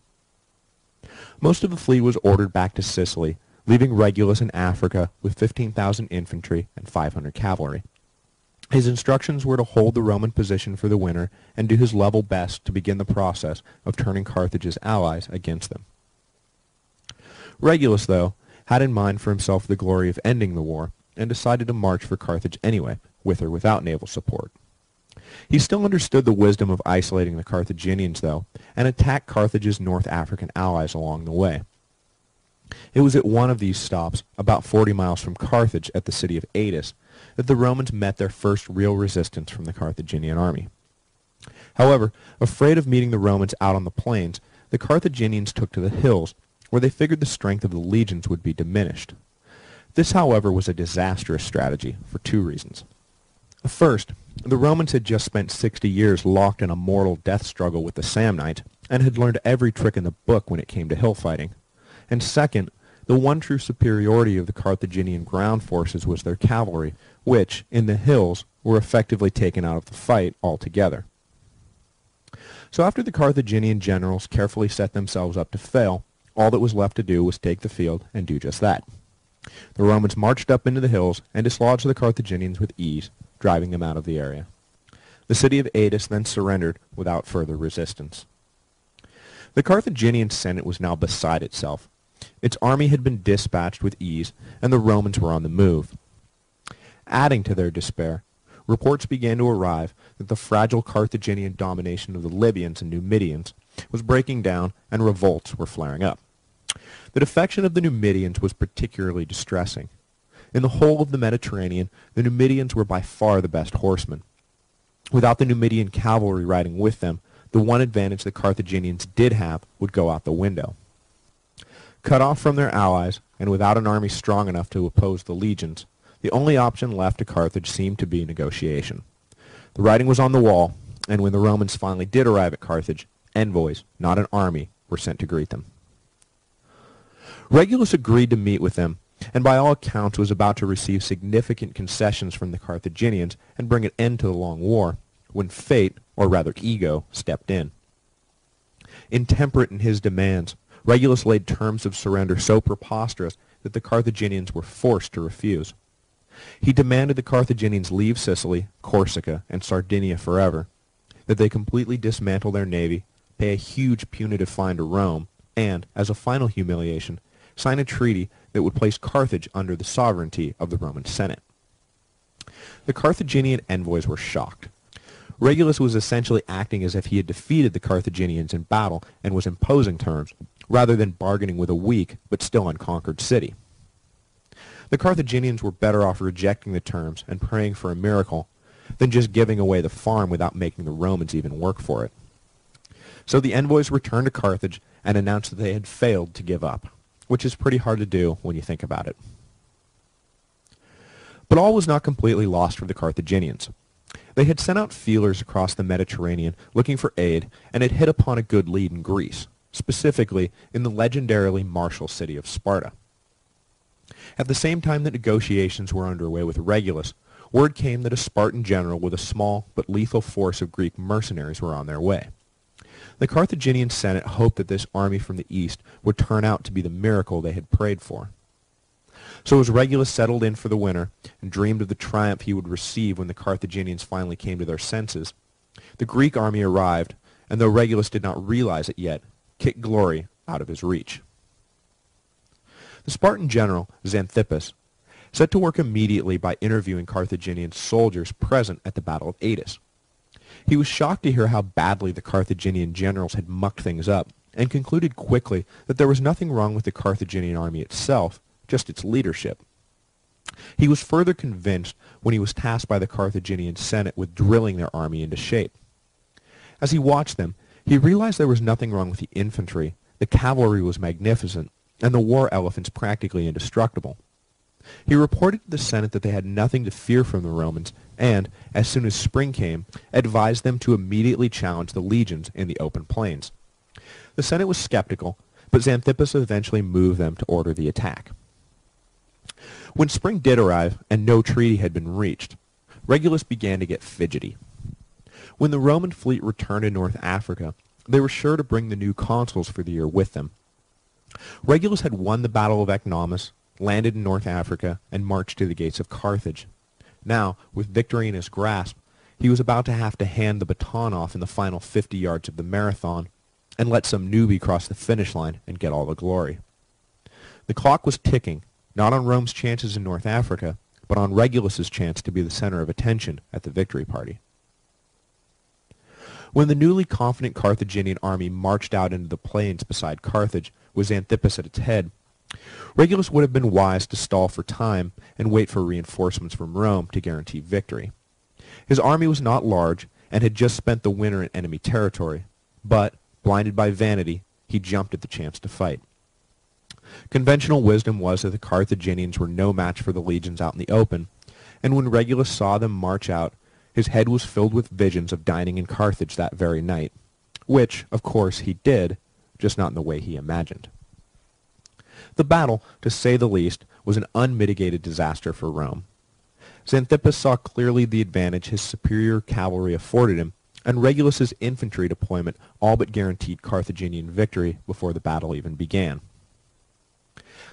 Most of the fleet was ordered back to Sicily, leaving Regulus in Africa with 15,000 infantry and 500 cavalry. His instructions were to hold the Roman position for the winter and do his level best to begin the process of turning Carthage's allies against them. Regulus, though, had in mind for himself the glory of ending the war, and decided to march for Carthage anyway, with or without naval support. He still understood the wisdom of isolating the Carthaginians, though, and attacked Carthage's North African allies along the way. It was at one of these stops, about 40 miles from Carthage at the city of Adis, that the Romans met their first real resistance from the Carthaginian army. However, afraid of meeting the Romans out on the plains, the Carthaginians took to the hills, where they figured the strength of the legions would be diminished. This, however, was a disastrous strategy for two reasons. First, the Romans had just spent 60 years locked in a mortal death struggle with the Samnites, and had learned every trick in the book when it came to hill fighting. And second, the one true superiority of the Carthaginian ground forces was their cavalry, which, in the hills, were effectively taken out of the fight altogether. So after the Carthaginian generals carefully set themselves up to fail, all that was left to do was take the field and do just that. The Romans marched up into the hills and dislodged the Carthaginians with ease, driving them out of the area. The city of Adis then surrendered without further resistance. The Carthaginian Senate was now beside itself. Its army had been dispatched with ease, and the Romans were on the move. Adding to their despair, reports began to arrive that the fragile Carthaginian domination of the Libyans and Numidians was breaking down and revolts were flaring up. The defection of the Numidians was particularly distressing. In the whole of the Mediterranean, the Numidians were by far the best horsemen. Without the Numidian cavalry riding with them, the one advantage the Carthaginians did have would go out the window. Cut off from their allies, and without an army strong enough to oppose the legions, the only option left to Carthage seemed to be negotiation. The writing was on the wall, and when the Romans finally did arrive at Carthage, envoys, not an army, were sent to greet them. Regulus agreed to meet with them, and by all accounts was about to receive significant concessions from the Carthaginians and bring an end to the long war, when fate, or rather ego, stepped in. Intemperate in his demands, Regulus laid terms of surrender so preposterous that the Carthaginians were forced to refuse. He demanded the Carthaginians leave Sicily, Corsica, and Sardinia forever, that they completely dismantle their navy, pay a huge punitive fine to Rome, and, as a final humiliation, sign a treaty that would place Carthage under the sovereignty of the Roman Senate. The Carthaginian envoys were shocked. Regulus was essentially acting as if he had defeated the Carthaginians in battle and was imposing terms, rather than bargaining with a weak but still unconquered city. The Carthaginians were better off rejecting the terms and praying for a miracle than just giving away the farm without making the Romans even work for it. So the envoys returned to Carthage and announced that they had failed to give up, which is pretty hard to do when you think about it. But all was not completely lost for the Carthaginians. They had sent out feelers across the Mediterranean looking for aid and had hit upon a good lead in Greece, specifically in the legendarily martial city of Sparta. At the same time that negotiations were underway with Regulus, word came that a Spartan general with a small but lethal force of Greek mercenaries were on their way. The Carthaginian Senate hoped that this army from the east would turn out to be the miracle they had prayed for. So as Regulus settled in for the winter and dreamed of the triumph he would receive when the Carthaginians finally came to their senses, the Greek army arrived, and though Regulus did not realize it yet, kicked glory out of his reach. The Spartan general, Xanthippus, set to work immediately by interviewing Carthaginian soldiers present at the Battle of Adus. He was shocked to hear how badly the Carthaginian generals had mucked things up, and concluded quickly that there was nothing wrong with the Carthaginian army itself, just its leadership. He was further convinced when he was tasked by the Carthaginian Senate with drilling their army into shape. As he watched them, he realized there was nothing wrong with the infantry, the cavalry was magnificent, and the war elephants practically indestructible. He reported to the Senate that they had nothing to fear from the Romans, and, as soon as spring came, advised them to immediately challenge the legions in the open plains. The Senate was skeptical, but Xanthippus eventually moved them to order the attack. When spring did arrive, and no treaty had been reached, Regulus began to get fidgety. When the Roman fleet returned to North Africa, they were sure to bring the new consuls for the year with them. Regulus had won the Battle of Ecnomus, landed in North Africa, and marched to the gates of Carthage. Now, with victory in his grasp, he was about to have to hand the baton off in the final 50 yards of the marathon, and let some newbie cross the finish line and get all the glory. The clock was ticking, not on Rome's chances in North Africa, but on Regulus's chance to be the center of attention at the victory party. When the newly confident Carthaginian army marched out into the plains beside Carthage, with Xanthippus at its head, Regulus would have been wise to stall for time and wait for reinforcements from Rome to guarantee victory. His army was not large and had just spent the winter in enemy territory, but, blinded by vanity, he jumped at the chance to fight. Conventional wisdom was that the Carthaginians were no match for the legions out in the open, and when Regulus saw them march out, his head was filled with visions of dining in Carthage that very night, which, of course, he did, just not in the way he imagined. The battle, to say the least, was an unmitigated disaster for Rome. Xanthippus saw clearly the advantage his superior cavalry afforded him, and Regulus's infantry deployment all but guaranteed Carthaginian victory before the battle even began.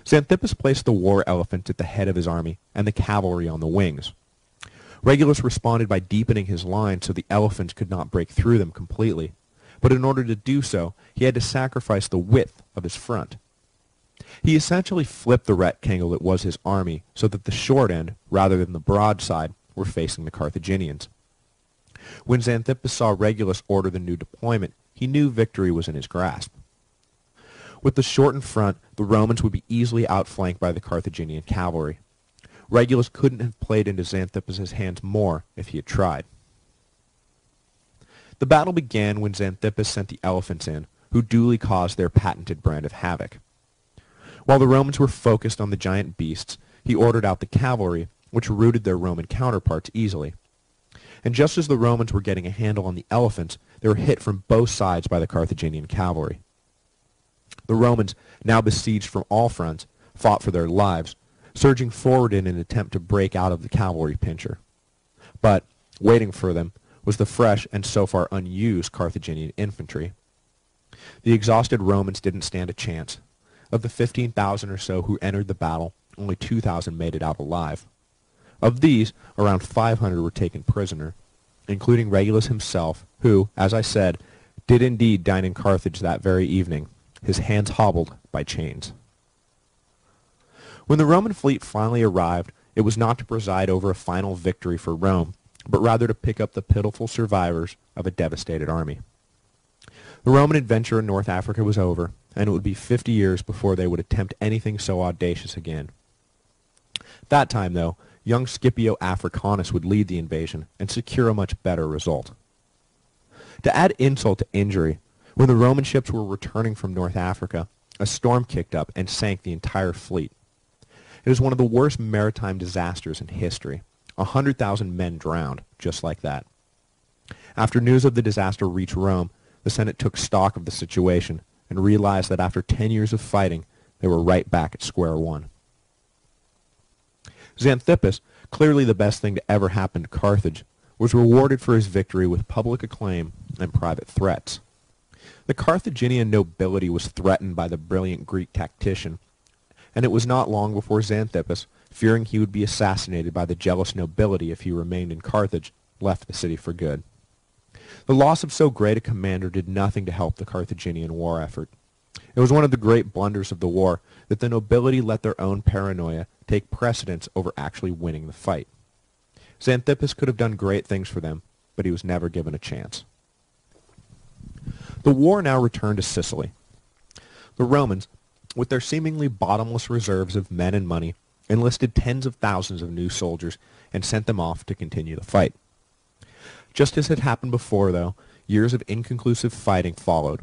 Xanthippus placed the war elephants at the head of his army and the cavalry on the wings. Regulus responded by deepening his line so the elephants could not break through them completely, but in order to do so, he had to sacrifice the width of his front. He essentially flipped the rectangle that was his army so that the short end, rather than the broad side, were facing the Carthaginians. When Xanthippus saw Regulus order the new deployment, he knew victory was in his grasp. With the shortened front, the Romans would be easily outflanked by the Carthaginian cavalry. Regulus couldn't have played into Xanthippus's hands more if he had tried. The battle began when Xanthippus sent the elephants in, who duly caused their patented brand of havoc. While the Romans were focused on the giant beasts, he ordered out the cavalry, which routed their Roman counterparts easily. And just as the Romans were getting a handle on the elephants, they were hit from both sides by the Carthaginian cavalry. The Romans, now besieged from all fronts, fought for their lives, surging forward in an attempt to break out of the cavalry pincher. But, waiting for them, was the fresh and so far unused Carthaginian infantry. The exhausted Romans didn't stand a chance. Of the 15,000 or so who entered the battle, only 2,000 made it out alive. Of these, around 500 were taken prisoner, including Regulus himself, who, as I said, did indeed dine in Carthage that very evening, his hands hobbled by chains. When the Roman fleet finally arrived, it was not to preside over a final victory for Rome, but rather to pick up the pitiful survivors of a devastated army. The Roman adventure in North Africa was over, and it would be 50 years before they would attempt anything so audacious again. That time, though, young Scipio Africanus would lead the invasion and secure a much better result. To add insult to injury, when the Roman ships were returning from North Africa, a storm kicked up and sank the entire fleet. It was one of the worst maritime disasters in history. 100,000 men drowned, just like that. After news of the disaster reached Rome, the Senate took stock of the situation and realized that after 10 years of fighting, they were right back at square one. Xanthippus, clearly the best thing to ever happen to Carthage, was rewarded for his victory with public acclaim and private threats. The Carthaginian nobility was threatened by the brilliant Greek tactician, and it was not long before Xanthippus, fearing he would be assassinated by the jealous nobility if he remained in Carthage, left the city for good. The loss of so great a commander did nothing to help the Carthaginian war effort. It was one of the great blunders of the war that the nobility let their own paranoia take precedence over actually winning the fight. Xanthippus could have done great things for them, but he was never given a chance. The war now returned to Sicily. The Romans, with their seemingly bottomless reserves of men and money, enlisted tens of thousands of new soldiers and sent them off to continue the fight. Just as had happened before, though, years of inconclusive fighting followed,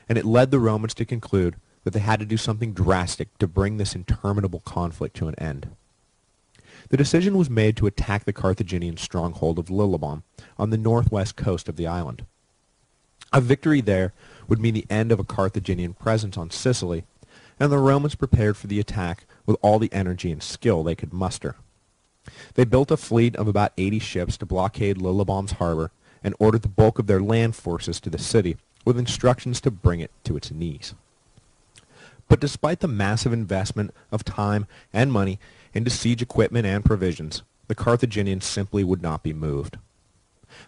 and it led the Romans to conclude that they had to do something drastic to bring this interminable conflict to an end. The decision was made to attack the Carthaginian stronghold of Lillibon on the northwest coast of the island. A victory there would mean the end of a Carthaginian presence on Sicily, and the Romans prepared for the attack with all the energy and skill they could muster. They built a fleet of about 80 ships to blockade Lillibon's harbor and ordered the bulk of their land forces to the city, with instructions to bring it to its knees. But despite the massive investment of time and money into siege equipment and provisions, the Carthaginians simply would not be moved.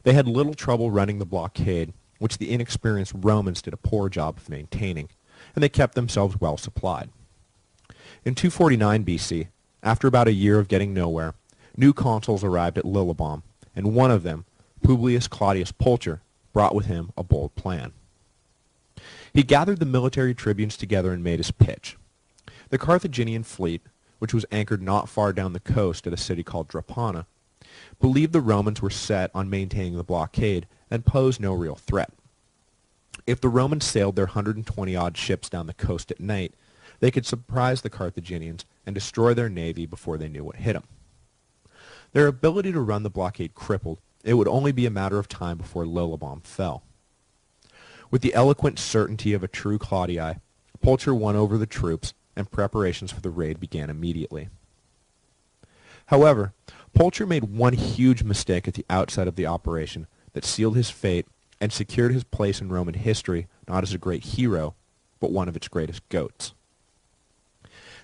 They had little trouble running the blockade, which the inexperienced Romans did a poor job of maintaining, and they kept themselves well supplied. In 249 BC, after about a year of getting nowhere, new consuls arrived at Lillibon, and one of them, Publius Claudius Pulcher, brought with him a bold plan. He gathered the military tribunes together and made his pitch. The Carthaginian fleet, which was anchored not far down the coast at a city called Drepana, believed the Romans were set on maintaining the blockade and posed no real threat. If the Romans sailed their 120-odd ships down the coast at night, they could surprise the Carthaginians and destroy their navy before they knew what hit them. Their ability to run the blockade crippled, it would only be a matter of time before Lillibon fell. With the eloquent certainty of a true Claudii, Pulcher won over the troops, and preparations for the raid began immediately. However, Pulcher made one huge mistake at the outset of the operation that sealed his fate and secured his place in Roman history not as a great hero, but one of its greatest goats.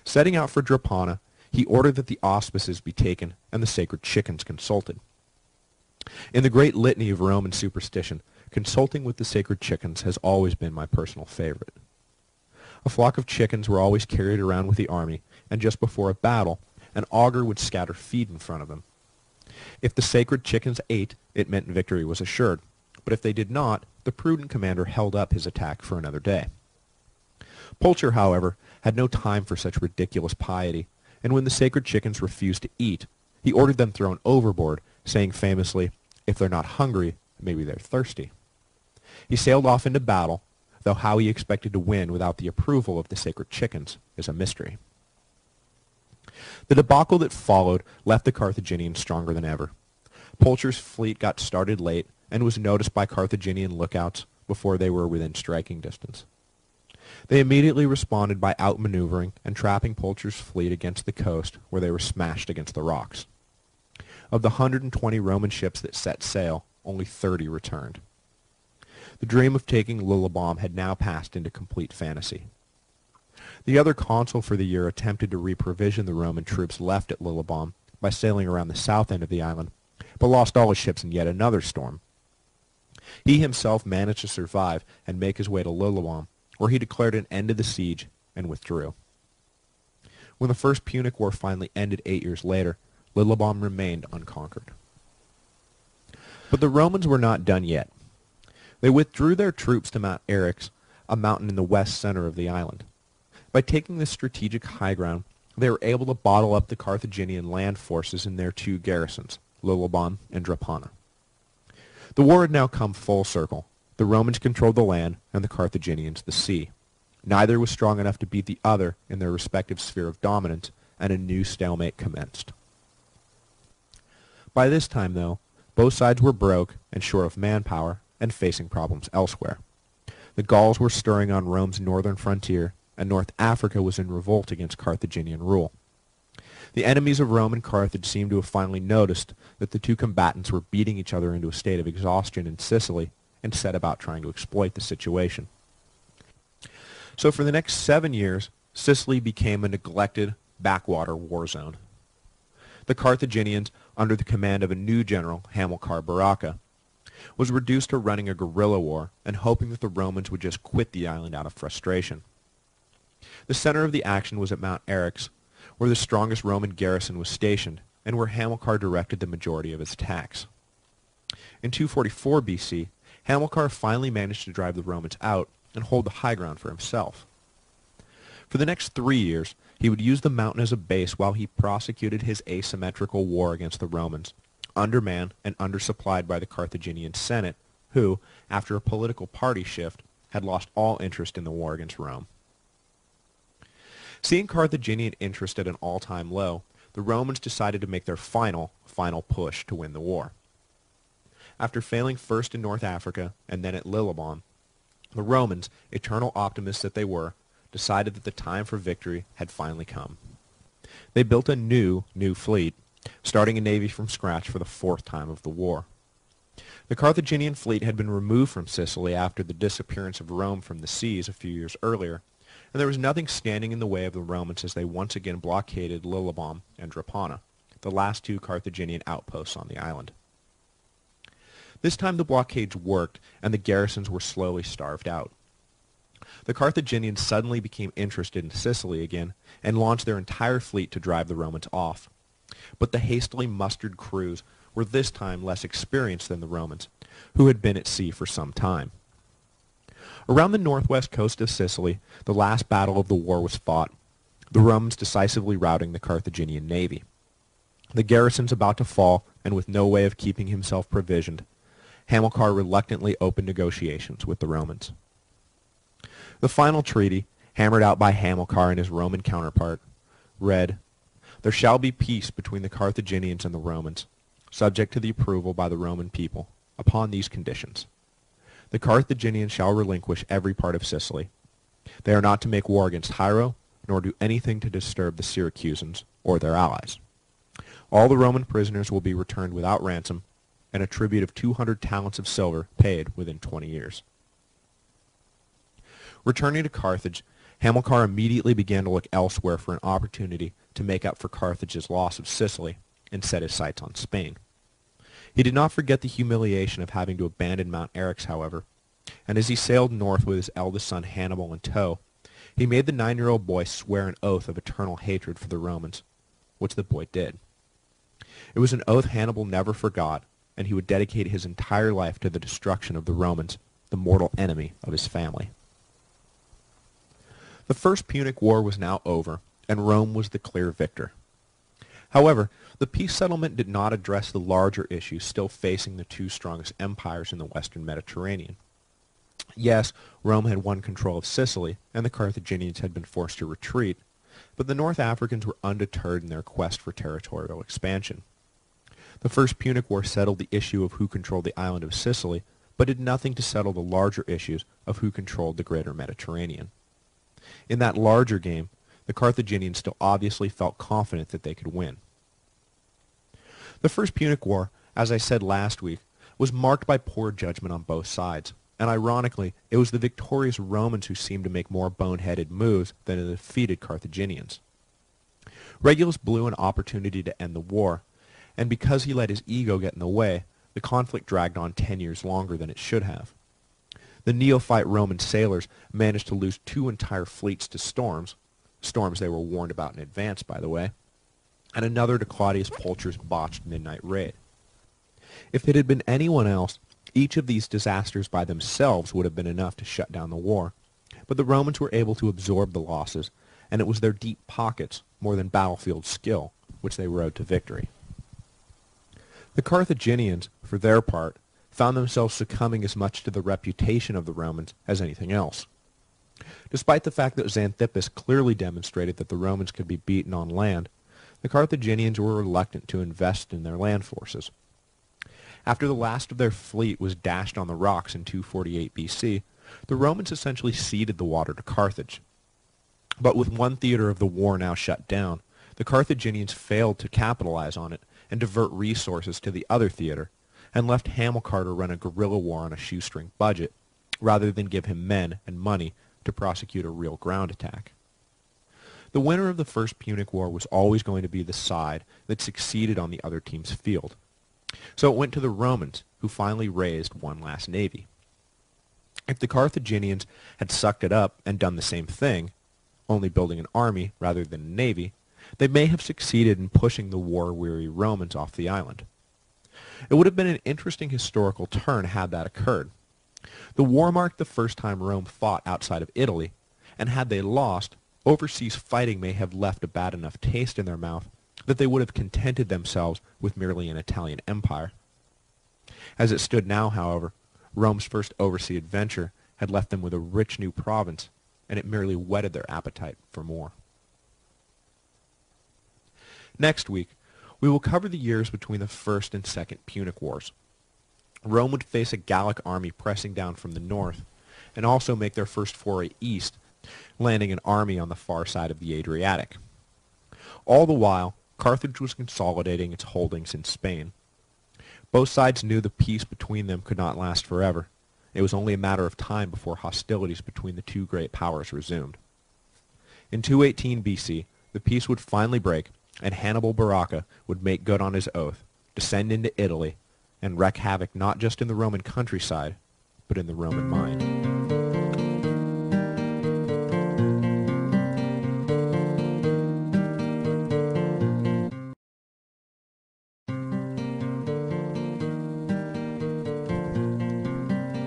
Setting out for Drepana, he ordered that the auspices be taken and the sacred chickens consulted. In the great litany of Roman superstition, consulting with the sacred chickens has always been my personal favorite. A flock of chickens were always carried around with the army, and just before a battle, an augur would scatter feed in front of them. If the sacred chickens ate, it meant victory was assured, but if they did not, the prudent commander held up his attack for another day. Pulcher, however, had no time for such ridiculous piety, and when the sacred chickens refused to eat, he ordered them thrown overboard, saying famously, "If they're not hungry, maybe they're thirsty." He sailed off into battle, though how he expected to win without the approval of the sacred chickens is a mystery. The debacle that followed left the Carthaginians stronger than ever. Pulcher's fleet got started late and was noticed by Carthaginian lookouts before they were within striking distance. They immediately responded by outmaneuvering and trapping Pulcher's fleet against the coast, where they were smashed against the rocks. Of the 120 Roman ships that set sail, only 30 returned. The dream of taking Lillibon had now passed into complete fantasy. The other consul for the year attempted to reprovision the Roman troops left at Lillibon by sailing around the south end of the island, but lost all his ships in yet another storm. He himself managed to survive and make his way to Lillibon, where he declared an end to the siege and withdrew. When the First Punic War finally ended 8 years later, Lillibon remained unconquered. But the Romans were not done yet. They withdrew their troops to Mount Eryx, a mountain in the west center of the island. By taking this strategic high ground, they were able to bottle up the Carthaginian land forces in their two garrisons, Lillibon and Drepana. The war had now come full circle. The Romans controlled the land, and the Carthaginians the sea. Neither was strong enough to beat the other in their respective sphere of dominance, and a new stalemate commenced. By this time, though, both sides were broke and short of manpower, and facing problems elsewhere. The Gauls were stirring on Rome's northern frontier, and North Africa was in revolt against Carthaginian rule. The enemies of Rome and Carthage seemed to have finally noticed that the two combatants were beating each other into a state of exhaustion in Sicily, and set about trying to exploit the situation. So for the next 7 years, Sicily became a neglected backwater war zone. The Carthaginians, under the command of a new general, Hamilcar Barca, was reduced to running a guerrilla war and hoping that the Romans would just quit the island out of frustration. The center of the action was at Mount Eryx, where the strongest Roman garrison was stationed, and where Hamilcar directed the majority of his attacks. In 244 BC, Hamilcar finally managed to drive the Romans out and hold the high ground for himself. For the next 3 years, he would use the mountain as a base while he prosecuted his asymmetrical war against the Romans, undermanned and undersupplied by the Carthaginian Senate, who, after a political party shift, had lost all interest in the war against Rome. Seeing Carthaginian interest at an all-time low, the Romans decided to make their final push to win the war. After failing first in North Africa and then at Lillibon, the Romans, eternal optimists that they were, decided that the time for victory had finally come. They built a new fleet, starting a navy from scratch for the fourth time of the war. The Carthaginian fleet had been removed from Sicily after the disappearance of Rome from the seas a few years earlier, and there was nothing standing in the way of the Romans as they once again blockaded Lillibon and Drepana, the last two Carthaginian outposts on the island. This time the blockades worked, and the garrisons were slowly starved out. The Carthaginians suddenly became interested in Sicily again, and launched their entire fleet to drive the Romans off. But the hastily mustered crews were this time less experienced than the Romans, who had been at sea for some time. Around the northwest coast of Sicily, the last battle of the war was fought, the Romans decisively routing the Carthaginian navy. The garrisons about to fall, and with no way of keeping himself provisioned, Hamilcar reluctantly opened negotiations with the Romans. The final treaty, hammered out by Hamilcar and his Roman counterpart, read, "There shall be peace between the Carthaginians and the Romans, subject to the approval by the Roman people, upon these conditions. The Carthaginians shall relinquish every part of Sicily. They are not to make war against Hiero, nor do anything to disturb the Syracusans or their allies. All the Roman prisoners will be returned without ransom, and a tribute of 200 talents of silver paid within 20 years. Returning to Carthage, Hamilcar immediately began to look elsewhere for an opportunity to make up for Carthage's loss of Sicily and set his sights on Spain. He did not forget the humiliation of having to abandon Mount Eryx, however, and as he sailed north with his eldest son Hannibal in tow, he made the 9-year-old boy swear an oath of eternal hatred for the Romans, which the boy did. It was an oath Hannibal never forgot, and he would dedicate his entire life to the destruction of the Romans, the mortal enemy of his family. The First Punic War was now over, and Rome was the clear victor. However, the peace settlement did not address the larger issues still facing the two strongest empires in the western Mediterranean. Yes, Rome had won control of Sicily, and the Carthaginians had been forced to retreat, but the North Africans were undeterred in their quest for territorial expansion. The First Punic War settled the issue of who controlled the island of Sicily, but did nothing to settle the larger issues of who controlled the greater Mediterranean. In that larger game, the Carthaginians still obviously felt confident that they could win. The First Punic War, as I said last week, was marked by poor judgment on both sides, and ironically, it was the victorious Romans who seemed to make more boneheaded moves than the defeated Carthaginians. Regulus blew an opportunity to end the war, and because he let his ego get in the way, the conflict dragged on 10 years longer than it should have. The neophyte Roman sailors managed to lose 2 entire fleets to storms they were warned about in advance, by the way, and another to Claudius Pulcher's botched midnight raid. If it had been anyone else, each of these disasters by themselves would have been enough to shut down the war, but the Romans were able to absorb the losses, and it was their deep pockets, more than battlefield skill, which they rode to victory. The Carthaginians, for their part, found themselves succumbing as much to the reputation of the Romans as anything else. Despite the fact that Xanthippus clearly demonstrated that the Romans could be beaten on land, the Carthaginians were reluctant to invest in their land forces. After the last of their fleet was dashed on the rocks in 248 BC, the Romans essentially ceded the water to Carthage. But with one theater of the war now shut down, the Carthaginians failed to capitalize on it and divert resources to the other theater, and left Hamilcar to run a guerrilla war on a shoestring budget, rather than give him men and money to prosecute a real ground attack. The winner of the First Punic War was always going to be the side that succeeded on the other team's field. So it went to the Romans, who finally raised one last navy. If the Carthaginians had sucked it up and done the same thing, only building an army rather than a navy, they may have succeeded in pushing the war-weary Romans off the island. It would have been an interesting historical turn had that occurred. The war marked the first time Rome fought outside of Italy, and had they lost, overseas fighting may have left a bad enough taste in their mouth that they would have contented themselves with merely an Italian empire. As it stood now, however, Rome's first overseas adventure had left them with a rich new province, and it merely whetted their appetite for more. Next week, we will cover the years between the First and Second Punic Wars. Rome would face a Gallic army pressing down from the north, and also make their first foray east, landing an army on the far side of the Adriatic. All the while, Carthage was consolidating its holdings in Spain. Both sides knew the peace between them could not last forever. It was only a matter of time before hostilities between the two great powers resumed. In 218 BC, the peace would finally break, and Hannibal Barca would make good on his oath, descend into Italy, and wreak havoc not just in the Roman countryside, but in the Roman mind.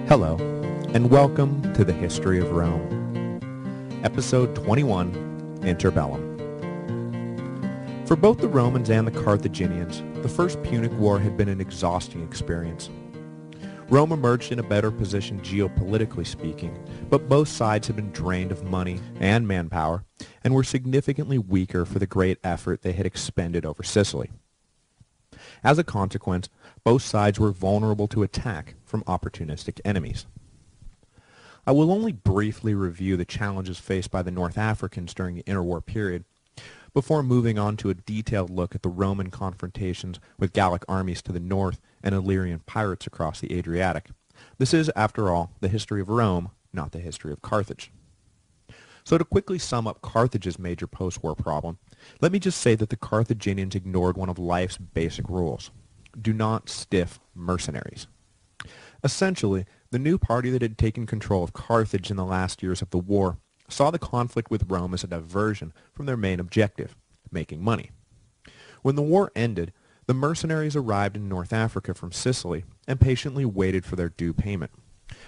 Hello, and welcome to the History of Rome, Episode 21, Interbellum. For both the Romans and the Carthaginians, the First Punic War had been an exhausting experience. Rome emerged in a better position geopolitically speaking, but both sides had been drained of money and manpower, and were significantly weaker for the great effort they had expended over Sicily. As a consequence, both sides were vulnerable to attack from opportunistic enemies. I will only briefly review the challenges faced by the North Africans during the interwar period, before moving on to a detailed look at the Roman confrontations with Gallic armies to the north and Illyrian pirates across the Adriatic. This is, after all, the history of Rome, not the history of Carthage. So to quickly sum up Carthage's major post-war problem, let me just say that the Carthaginians ignored one of life's basic rules. Do not stiff mercenaries. Essentially, the new party that had taken control of Carthage in the last years of the war saw the conflict with Rome as a diversion from their main objective, making money. When the war ended, the mercenaries arrived in North Africa from Sicily and patiently waited for their due payment.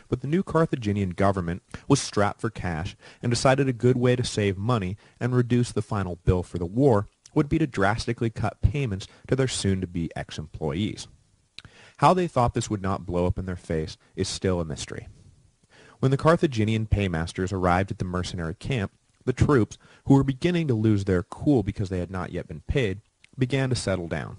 But the new Carthaginian government was strapped for cash and decided a good way to save money and reduce the final bill for the war would be to drastically cut payments to their soon-to-be ex-employees. How they thought this would not blow up in their face is still a mystery. When the Carthaginian paymasters arrived at the mercenary camp, the troops, who were beginning to lose their cool because they had not yet been paid, began to settle down.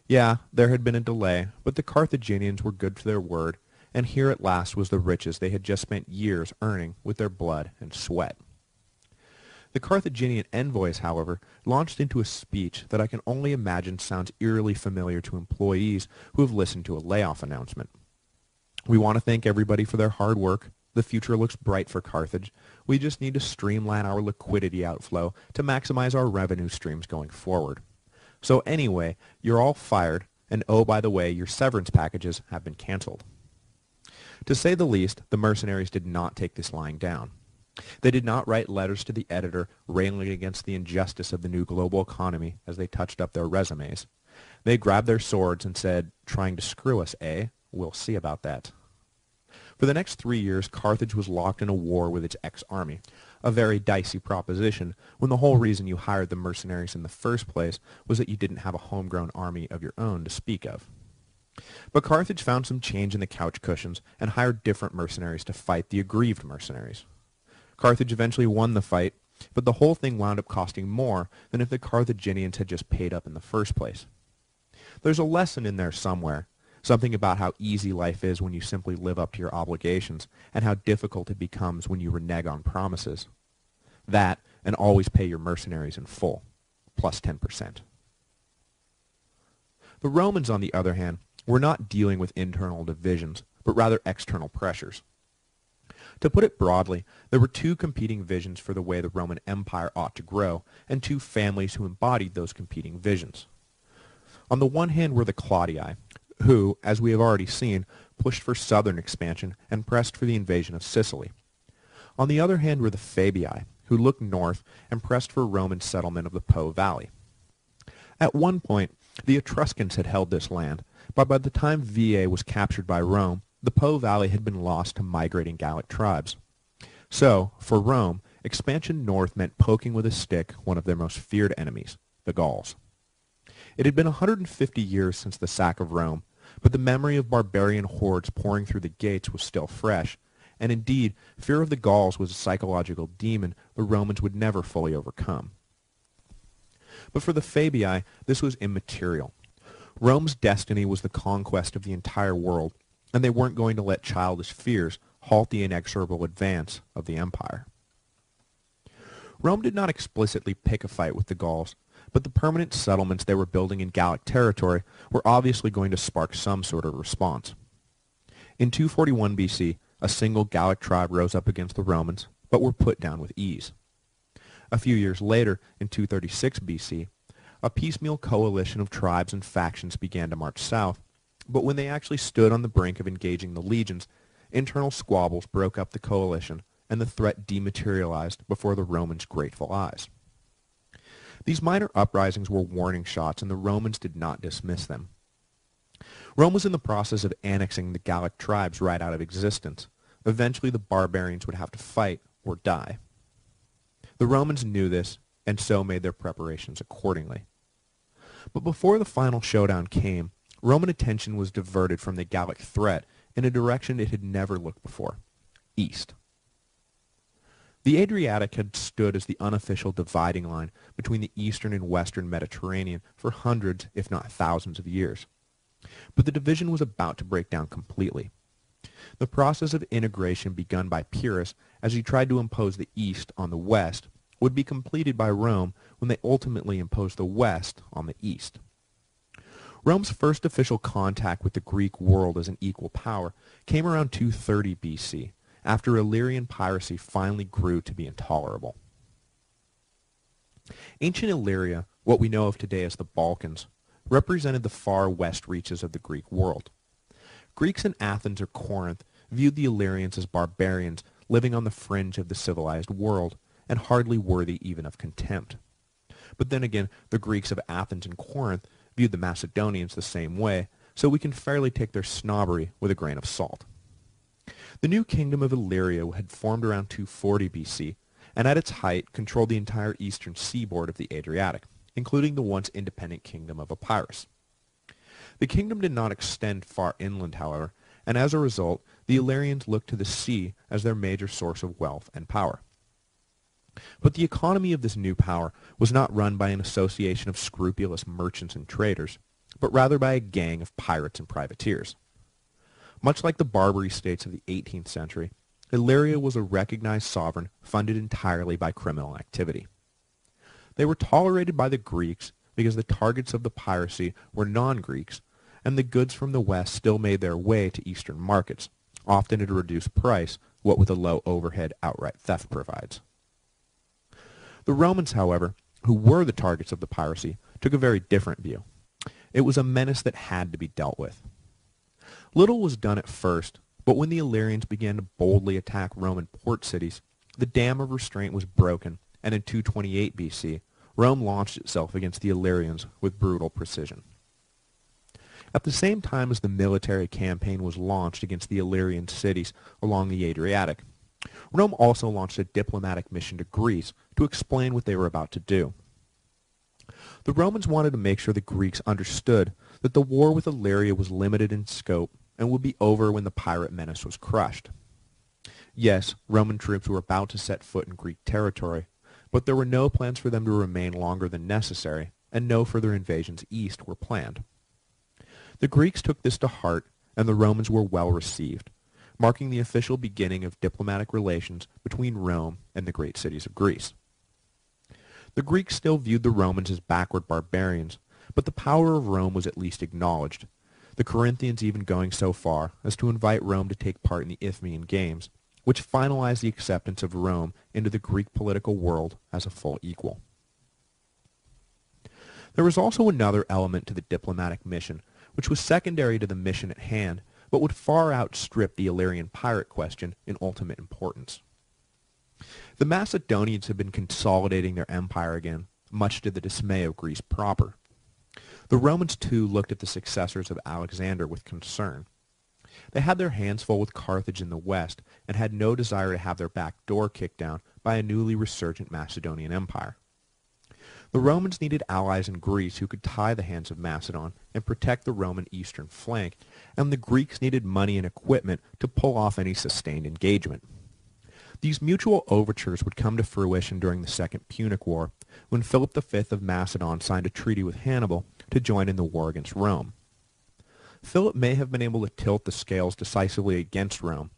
Yeah, there had been a delay, but the Carthaginians were good to their word, and here at last was the riches they had just spent years earning with their blood and sweat. The Carthaginian envoys, however, launched into a speech that I can only imagine sounds eerily familiar to employees who have listened to a layoff announcement. We want to thank everybody for their hard work. The future looks bright for Carthage. We just need to streamline our liquidity outflow to maximize our revenue streams going forward. So anyway, you're all fired, and oh, by the way, your severance packages have been canceled. To say the least, the mercenaries did not take this lying down. They did not write letters to the editor railing against the injustice of the new global economy as they touched up their resumes. They grabbed their swords and said, "Trying to screw us, eh? We'll see about that." For the next 3 years, Carthage was locked in a war with its ex-army, a very dicey proposition when the whole reason you hired the mercenaries in the first place was that you didn't have a homegrown army of your own to speak of. But Carthage found some change in the couch cushions and hired different mercenaries to fight the aggrieved mercenaries. Carthage eventually won the fight, but the whole thing wound up costing more than if the Carthaginians had just paid up in the first place. There's a lesson in there somewhere, something about how easy life is when you simply live up to your obligations, and how difficult it becomes when you renege on promises. That, and always pay your mercenaries in full, plus 10%. The Romans, on the other hand, were not dealing with internal divisions, but rather external pressures. To put it broadly, there were two competing visions for the way the Roman Empire ought to grow, and two families who embodied those competing visions. On the one hand were the Claudii, who, as we have already seen, pushed for southern expansion and pressed for the invasion of Sicily. On the other hand were the Fabii, who looked north and pressed for Roman settlement of the Po Valley. At one point, the Etruscans had held this land, but by the time Veii was captured by Rome, the Po Valley had been lost to migrating Gallic tribes. So, for Rome, expansion north meant poking with a stick one of their most feared enemies, the Gauls. It had been 150 years since the sack of Rome, but the memory of barbarian hordes pouring through the gates was still fresh, and indeed, fear of the Gauls was a psychological demon the Romans would never fully overcome. But for the Fabii, this was immaterial. Rome's destiny was the conquest of the entire world, and they weren't going to let childish fears halt the inexorable advance of the empire. Rome did not explicitly pick a fight with the Gauls, but the permanent settlements they were building in Gallic territory were obviously going to spark some sort of response. In 241 BC, a single Gallic tribe rose up against the Romans, but were put down with ease. A few years later, in 236 BC, a piecemeal coalition of tribes and factions began to march south, but when they actually stood on the brink of engaging the legions, internal squabbles broke up the coalition, and the threat dematerialized before the Romans' grateful eyes. These minor uprisings were warning shots, and the Romans did not dismiss them. Rome was in the process of annexing the Gallic tribes right out of existence. Eventually the barbarians would have to fight or die. The Romans knew this, and so made their preparations accordingly. But before the final showdown came, Roman attention was diverted from the Gallic threat in a direction it had never looked before, east. The Adriatic had stood as the unofficial dividing line between the eastern and western Mediterranean for hundreds, if not thousands of years. But the division was about to break down completely. The process of integration begun by Pyrrhus as he tried to impose the east on the west would be completed by Rome when they ultimately imposed the west on the east. Rome's first official contact with the Greek world as an equal power came around 230 BC, after Illyrian piracy finally grew to be intolerable. Ancient Illyria, what we know of today as the Balkans, represented the far west reaches of the Greek world. Greeks in Athens or Corinth viewed the Illyrians as barbarians living on the fringe of the civilized world, and hardly worthy even of contempt. But then again, the Greeks of Athens and Corinth viewed the Macedonians the same way, so we can fairly take their snobbery with a grain of salt. The new kingdom of Illyria had formed around 240 BC, and at its height controlled the entire eastern seaboard of the Adriatic, including the once independent kingdom of Epirus. The kingdom did not extend far inland, however, and as a result, the Illyrians looked to the sea as their major source of wealth and power. But the economy of this new power was not run by an association of scrupulous merchants and traders, but rather by a gang of pirates and privateers. Much like the Barbary states of the 18th century, Illyria was a recognized sovereign funded entirely by criminal activity. They were tolerated by the Greeks because the targets of the piracy were non-Greeks, and the goods from the west still made their way to eastern markets, often at a reduced price, what with a low overhead outright theft provides. The Romans, however, who were the targets of the piracy, took a very different view. It was a menace that had to be dealt with. Little was done at first, but when the Illyrians began to boldly attack Roman port cities, the dam of restraint was broken, and in 228 BC, Rome launched itself against the Illyrians with brutal precision. At the same time as the military campaign was launched against the Illyrian cities along the Adriatic, Rome also launched a diplomatic mission to Greece to explain what they were about to do. The Romans wanted to make sure the Greeks understood that the war with Illyria was limited in scope and would be over when the pirate menace was crushed. Yes, Roman troops were about to set foot in Greek territory, but there were no plans for them to remain longer than necessary, and no further invasions east were planned. The Greeks took this to heart, and the Romans were well received, marking the official beginning of diplomatic relations between Rome and the great cities of Greece. The Greeks still viewed the Romans as backward barbarians, but the power of Rome was at least acknowledged, the Corinthians even going so far as to invite Rome to take part in the Isthmian Games, which finalized the acceptance of Rome into the Greek political world as a full equal. There was also another element to the diplomatic mission, which was secondary to the mission at hand, but would far outstrip the Illyrian pirate question in ultimate importance. The Macedonians had been consolidating their empire again, much to the dismay of Greece proper. The Romans too looked at the successors of Alexander with concern. They had their hands full with Carthage in the west, and had no desire to have their back door kicked down by a newly resurgent Macedonian empire. The Romans needed allies in Greece who could tie the hands of Macedon and protect the Roman eastern flank, and the Greeks needed money and equipment to pull off any sustained engagement. These mutual overtures would come to fruition during the Second Punic War, when Philip V of Macedon signed a treaty with Hannibal to join in the war against Rome. Philip may have been able to tilt the scales decisively against Rome,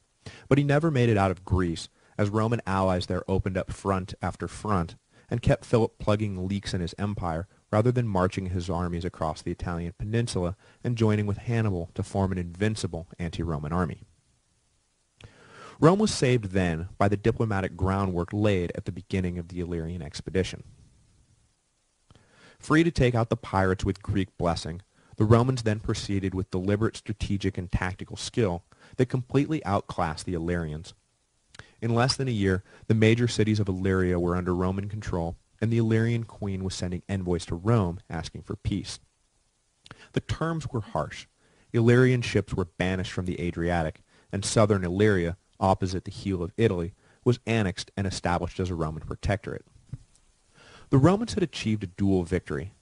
but he never made it out of Greece, as Roman allies there opened up front after front, and kept Philip plugging leaks in his empire rather than marching his armies across the Italian peninsula and joining with Hannibal to form an invincible anti-Roman army. Rome was saved then by the diplomatic groundwork laid at the beginning of the Illyrian expedition. Free to take out the pirates with Greek blessing, the Romans then proceeded with deliberate strategic and tactical skill that completely outclassed the Illyrians. In less than a year, the major cities of Illyria were under Roman control, and the Illyrian queen was sending envoys to Rome asking for peace. The terms were harsh. Illyrian ships were banished from the Adriatic, and southern Illyria, opposite the heel of Italy, was annexed and established as a Roman protectorate. The Romans had achieved a dual victory.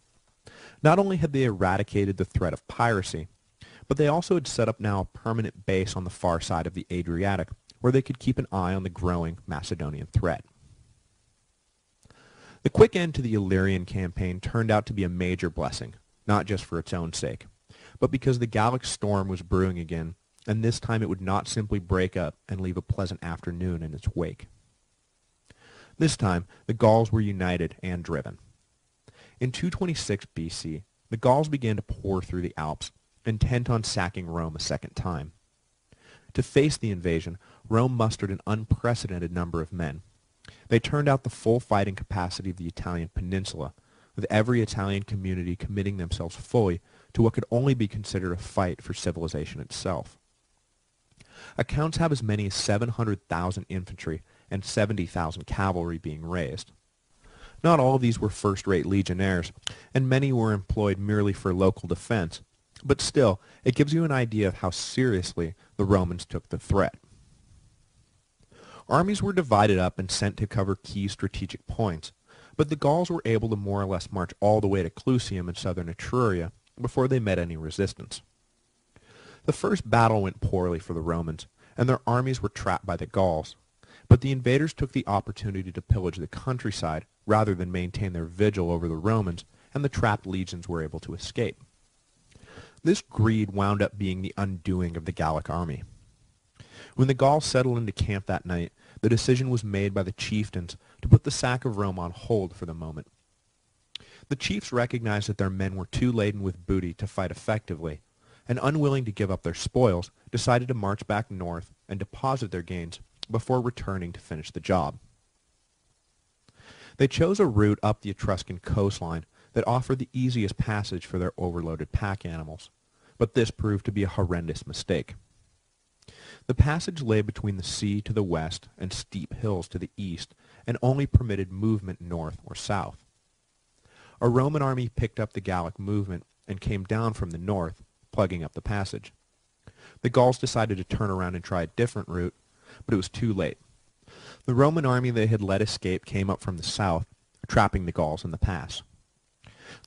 Not only had they eradicated the threat of piracy, but they also had set up now a permanent base on the far side of the Adriatic, where they could keep an eye on the growing Macedonian threat. The quick end to the Illyrian campaign turned out to be a major blessing, not just for its own sake, but because the Gallic storm was brewing again, and this time it would not simply break up and leave a pleasant afternoon in its wake. This time, the Gauls were united and driven. In 226 BC, the Gauls began to pour through the Alps, intent on sacking Rome a second time. To face the invasion, Rome mustered an unprecedented number of men. They turned out the full fighting capacity of the Italian peninsula, with every Italian community committing themselves fully to what could only be considered a fight for civilization itself. Accounts have as many as 700,000 infantry and 70,000 cavalry being raised. Not all of these were first-rate legionnaires, and many were employed merely for local defense, but still, it gives you an idea of how seriously the Romans took the threat. Armies were divided up and sent to cover key strategic points, but the Gauls were able to more or less march all the way to Clusium in southern Etruria before they met any resistance. The first battle went poorly for the Romans, and their armies were trapped by the Gauls, but the invaders took the opportunity to pillage the countryside rather than maintain their vigil over the Romans, and the trapped legions were able to escape. This greed wound up being the undoing of the Gallic army. When the Gauls settled into camp that night, the decision was made by the chieftains to put the sack of Rome on hold for the moment. The chiefs recognized that their men were too laden with booty to fight effectively, and unwilling to give up their spoils, decided to march back north and deposit their gains before returning to finish the job. They chose a route up the Etruscan coastline that offered the easiest passage for their overloaded pack animals, but this proved to be a horrendous mistake. The passage lay between the sea to the west and steep hills to the east, and only permitted movement north or south. A Roman army picked up the Gallic movement and came down from the north, plugging up the passage. The Gauls decided to turn around and try a different route, but it was too late. The Roman army they had let escape came up from the south, trapping the Gauls in the pass.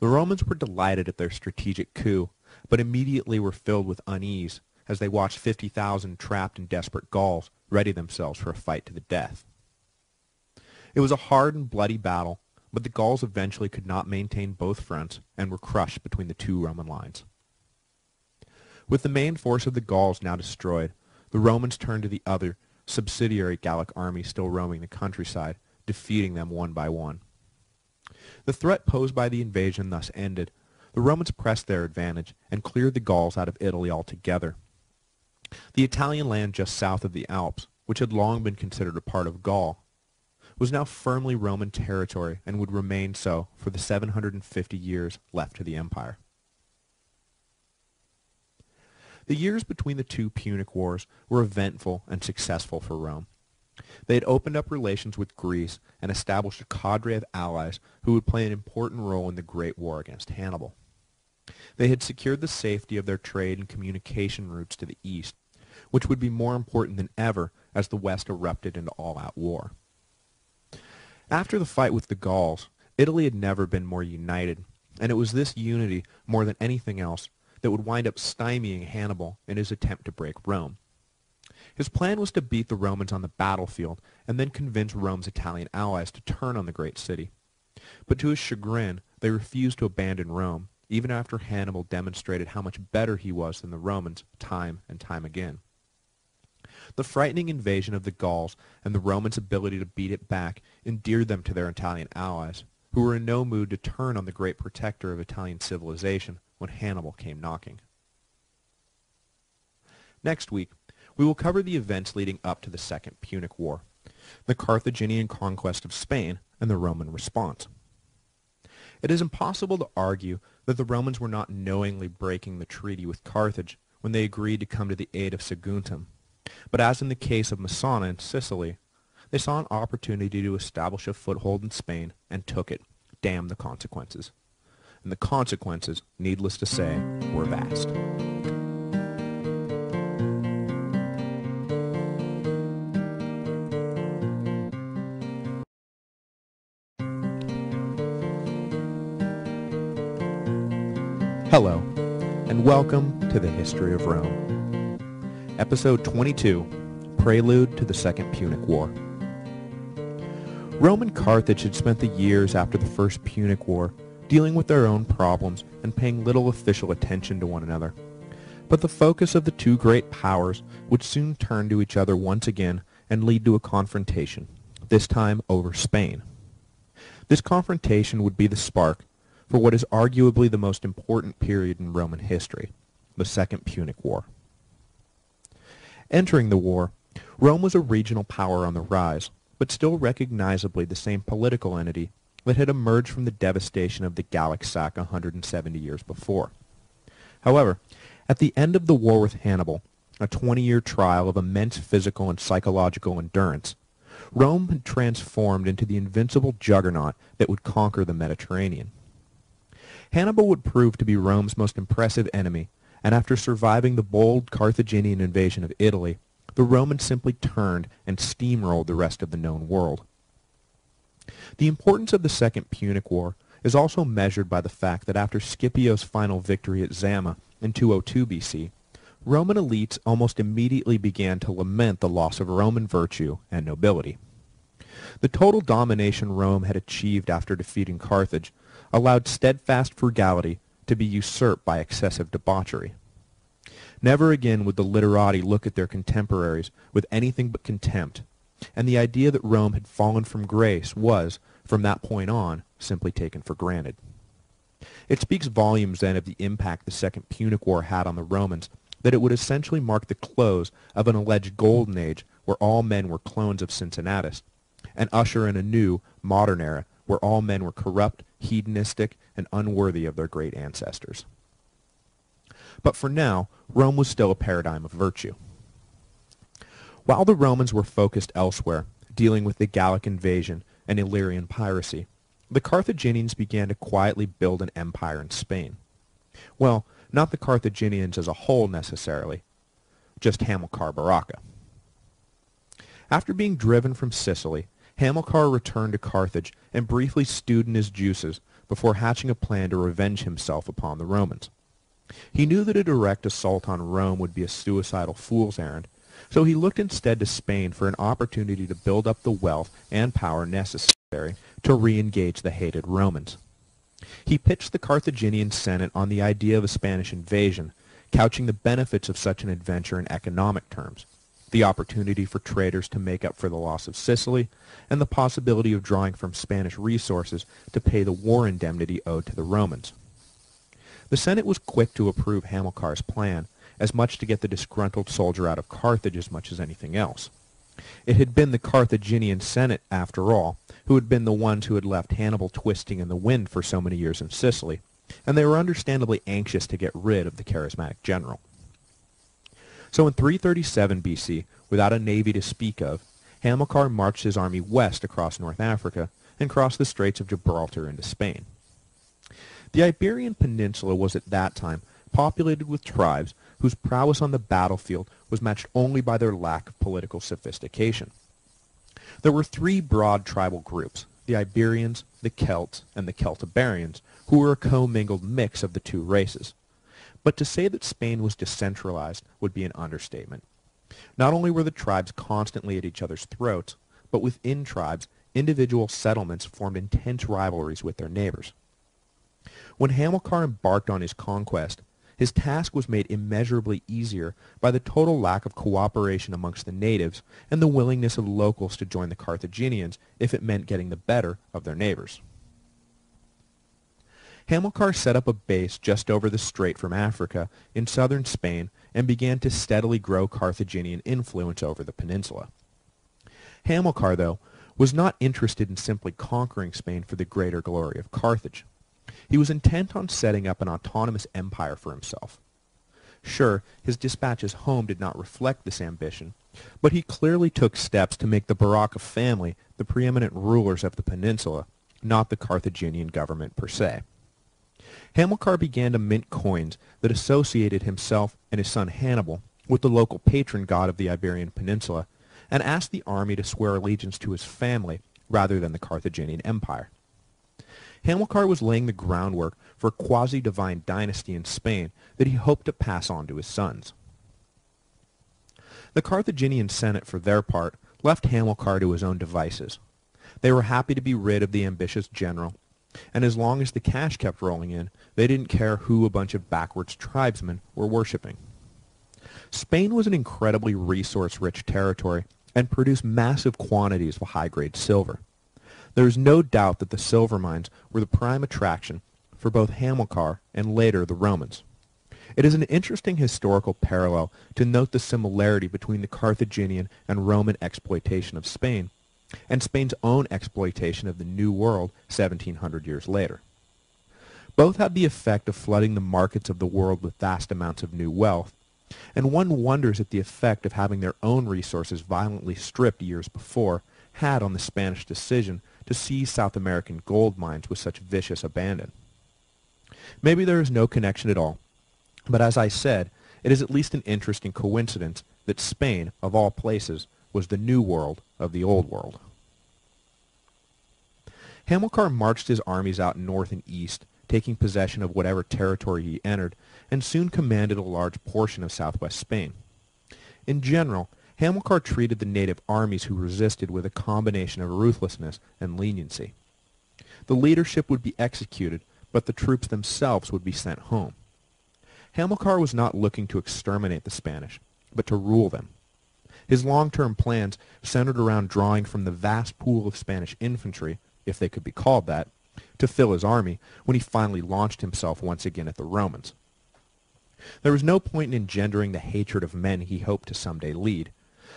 The Romans were delighted at their strategic coup, but immediately were filled with unease as they watched 50,000 trapped and desperate Gauls ready themselves for a fight to the death. It was a hard and bloody battle, but the Gauls eventually could not maintain both fronts and were crushed between the two Roman lines. With the main force of the Gauls now destroyed, the Romans turned to the other, subsidiary Gallic armies still roaming the countryside, defeating them one by one. The threat posed by the invasion thus ended. The Romans pressed their advantage and cleared the Gauls out of Italy altogether. The Italian land just south of the Alps, which had long been considered a part of Gaul, was now firmly Roman territory and would remain so for the 750 years left to the empire. The years between the two Punic Wars were eventful and successful for Rome. They had opened up relations with Greece and established a cadre of allies who would play an important role in the Great War against Hannibal. They had secured the safety of their trade and communication routes to the east, which would be more important than ever as the West erupted into all-out war. After the fight with the Gauls, Italy had never been more united, and it was this unity, more than anything else, that would wind up stymieing Hannibal in his attempt to break Rome. His plan was to beat the Romans on the battlefield and then convince Rome's Italian allies to turn on the great city. But to his chagrin, they refused to abandon Rome, even after Hannibal demonstrated how much better he was than the Romans time and time again. The frightening invasion of the Gauls and the Romans' ability to beat it back endeared them to their Italian allies, who were in no mood to turn on the great protector of Italian civilization when Hannibal came knocking. Next week, we will cover the events leading up to the Second Punic War, the Carthaginian conquest of Spain, and the Roman response. It is impossible to argue that the Romans were not knowingly breaking the treaty with Carthage when they agreed to come to the aid of Saguntum, but as in the case of Messana in Sicily, they saw an opportunity to establish a foothold in Spain and took it. Damn the consequences. And the consequences, needless to say, were vast. Hello, and welcome to the History of Rome. Episode 22, Prelude to the Second Punic War. Rome and Carthage had spent the years after the First Punic War dealing with their own problems and paying little official attention to one another. But the focus of the two great powers would soon turn to each other once again and lead to a confrontation, this time over Spain. This confrontation would be the spark for what is arguably the most important period in Roman history, the Second Punic War. Entering the war, Rome was a regional power on the rise, but still recognizably the same political entity that had emerged from the devastation of the Gallic sack 170 years before. However, at the end of the war with Hannibal, a 20-year trial of immense physical and psychological endurance, Rome had transformed into the invincible juggernaut that would conquer the Mediterranean. Hannibal would prove to be Rome's most impressive enemy, and after surviving the bold Carthaginian invasion of Italy, the Romans simply turned and steamrolled the rest of the known world. The importance of the Second Punic War is also measured by the fact that after Scipio's final victory at Zama in 202 BC, Roman elites almost immediately began to lament the loss of Roman virtue and nobility. The total domination Rome had achieved after defeating Carthage allowed steadfast frugality to be usurped by excessive debauchery. Never again would the literati look at their contemporaries with anything but contempt, and the idea that Rome had fallen from grace was, from that point on, simply taken for granted. It speaks volumes then of the impact the Second Punic War had on the Romans, that it would essentially mark the close of an alleged golden age where all men were clones of Cincinnatus, and usher in a new, modern era where all men were corrupt, hedonistic, and unworthy of their great ancestors. But for now, Rome was still a paradigm of virtue. While the Romans were focused elsewhere, dealing with the Gallic invasion and Illyrian piracy, the Carthaginians began to quietly build an empire in Spain. Well, not the Carthaginians as a whole necessarily, just Hamilcar Barca. After being driven from Sicily, Hamilcar returned to Carthage and briefly stewed in his juices before hatching a plan to revenge himself upon the Romans. He knew that a direct assault on Rome would be a suicidal fool's errand, so he looked instead to Spain for an opportunity to build up the wealth and power necessary to re-engage the hated Romans. He pitched the Carthaginian Senate on the idea of a Spanish invasion, couching the benefits of such an adventure in economic terms: the opportunity for traders to make up for the loss of Sicily, and the possibility of drawing from Spanish resources to pay the war indemnity owed to the Romans. The Senate was quick to approve Hamilcar's plan, as much to get the disgruntled soldier out of Carthage as much as anything else. It had been the Carthaginian Senate, after all, who had been the ones who had left Hannibal twisting in the wind for so many years in Sicily, and they were understandably anxious to get rid of the charismatic general. So in 337 BC, without a navy to speak of, Hamilcar marched his army west across North Africa and crossed the Straits of Gibraltar into Spain. The Iberian Peninsula was at that time populated with tribes whose prowess on the battlefield was matched only by their lack of political sophistication. There were three broad tribal groups, the Iberians, the Celts, and the Celtiberians, who were a commingled mix of the two races. But to say that Spain was decentralized would be an understatement. Not only were the tribes constantly at each other's throats, but within tribes, individual settlements formed intense rivalries with their neighbors. When Hamilcar embarked on his conquest, his task was made immeasurably easier by the total lack of cooperation amongst the natives and the willingness of locals to join the Carthaginians if it meant getting the better of their neighbors. Hamilcar set up a base just over the strait from Africa in southern Spain and began to steadily grow Carthaginian influence over the peninsula. Hamilcar, though, was not interested in simply conquering Spain for the greater glory of Carthage. He was intent on setting up an autonomous empire for himself. Sure, his dispatches home did not reflect this ambition, but he clearly took steps to make the Barca family the preeminent rulers of the peninsula, not the Carthaginian government per se. Hamilcar began to mint coins that associated himself and his son Hannibal with the local patron god of the Iberian Peninsula, and asked the army to swear allegiance to his family rather than the Carthaginian Empire. Hamilcar was laying the groundwork for a quasi-divine dynasty in Spain that he hoped to pass on to his sons. The Carthaginian Senate, for their part, left Hamilcar to his own devices. They were happy to be rid of the ambitious general, and as long as the cash kept rolling in, they didn't care who a bunch of backwards tribesmen were worshipping. Spain was an incredibly resource-rich territory and produced massive quantities of high-grade silver. There is no doubt that the silver mines were the prime attraction for both Hamilcar and later the Romans. It is an interesting historical parallel to note the similarity between the Carthaginian and Roman exploitation of Spain and Spain's own exploitation of the New World 1700 years later. Both had the effect of flooding the markets of the world with vast amounts of new wealth, and one wonders at the effect of having their own resources violently stripped years before had on the Spanish decision to seize South American gold mines with such vicious abandon. Maybe there is no connection at all, but as I said, it is at least an interesting coincidence that Spain, of all places, was the New World of the Old World. Hamilcar marched his armies out north and east, taking possession of whatever territory he entered, and soon commanded a large portion of southwest Spain. In general, Hamilcar treated the native armies who resisted with a combination of ruthlessness and leniency. The leadership would be executed, but the troops themselves would be sent home. Hamilcar was not looking to exterminate the Spanish, but to rule them. His long-term plans centered around drawing from the vast pool of Spanish infantry, if they could be called that, to fill his army when he finally launched himself once again at the Romans. There was no point in engendering the hatred of men he hoped to someday lead,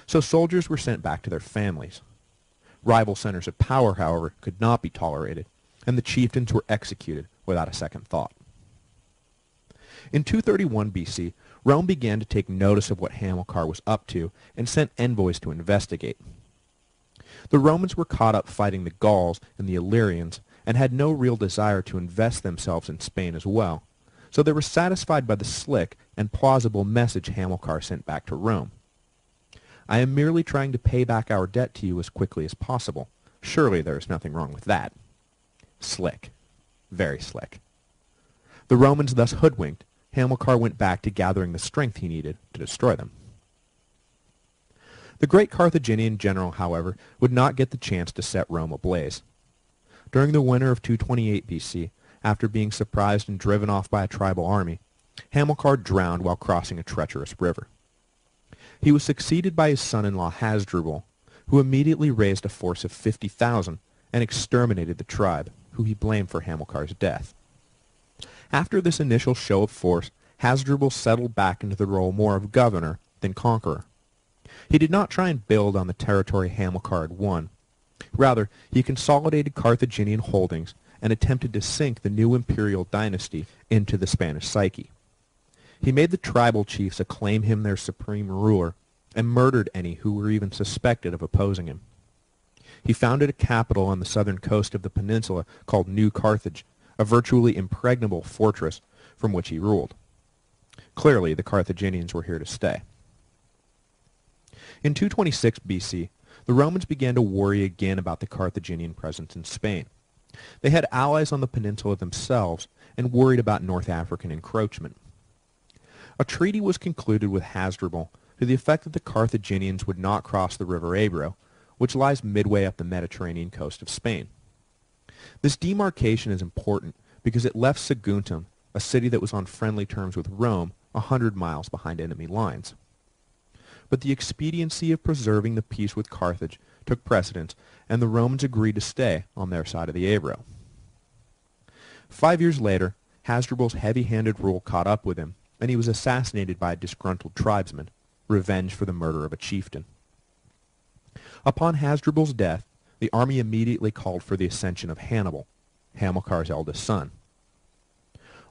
so soldiers were sent back to their families. Rival centers of power, however, could not be tolerated, and the chieftains were executed without a second thought. In 231 BC, Rome began to take notice of what Hamilcar was up to and sent envoys to investigate. The Romans were caught up fighting the Gauls and the Illyrians and had no real desire to invest themselves in Spain as well, so they were satisfied by the slick and plausible message Hamilcar sent back to Rome. I am merely trying to pay back our debt to you as quickly as possible. Surely there is nothing wrong with that. Slick. Very slick. The Romans thus hoodwinked, Hamilcar went back to gathering the strength he needed to destroy them. The great Carthaginian general, however, would not get the chance to set Rome ablaze. During the winter of 228 BC, after being surprised and driven off by a tribal army, Hamilcar drowned while crossing a treacherous river. He was succeeded by his son-in-law Hasdrubal, who immediately raised a force of 50,000 and exterminated the tribe, who he blamed for Hamilcar's death. After this initial show of force, Hasdrubal settled back into the role more of governor than conqueror. He did not try and build on the territory Hamilcar had won. Rather, he consolidated Carthaginian holdings and attempted to sink the new imperial dynasty into the Spanish psyche. He made the tribal chiefs acclaim him their supreme ruler, and murdered any who were even suspected of opposing him. He founded a capital on the southern coast of the peninsula called New Carthage, a virtually impregnable fortress from which he ruled. Clearly, the Carthaginians were here to stay. In 226 BC, the Romans began to worry again about the Carthaginian presence in Spain. They had allies on the peninsula themselves and worried about North African encroachment. A treaty was concluded with Hasdrubal to the effect that the Carthaginians would not cross the river Ebro, which lies midway up the Mediterranean coast of Spain. This demarcation is important because it left Saguntum, a city that was on friendly terms with Rome, 100 miles behind enemy lines. But the expediency of preserving the peace with Carthage took precedence, and the Romans agreed to stay on their side of the Ebro. 5 years later, Hasdrubal's heavy-handed rule caught up with him, and he was assassinated by a disgruntled tribesman, revenge for the murder of a chieftain. Upon Hasdrubal's death, the army immediately called for the accession of Hannibal, Hamilcar's eldest son.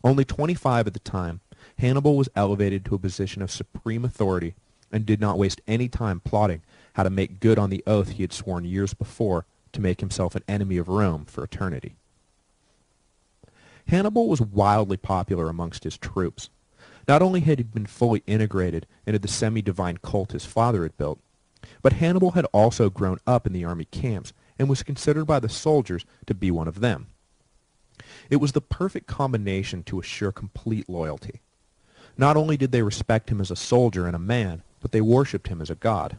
Only 25 at the time, Hannibal was elevated to a position of supreme authority and did not waste any time plotting how to make good on the oath he had sworn years before to make himself an enemy of Rome for eternity. Hannibal was wildly popular amongst his troops. Not only had he been fully integrated into the semi-divine cult his father had built, but Hannibal had also grown up in the army camps and was considered by the soldiers to be one of them. It was the perfect combination to assure complete loyalty. Not only did they respect him as a soldier and a man, but they worshipped him as a god.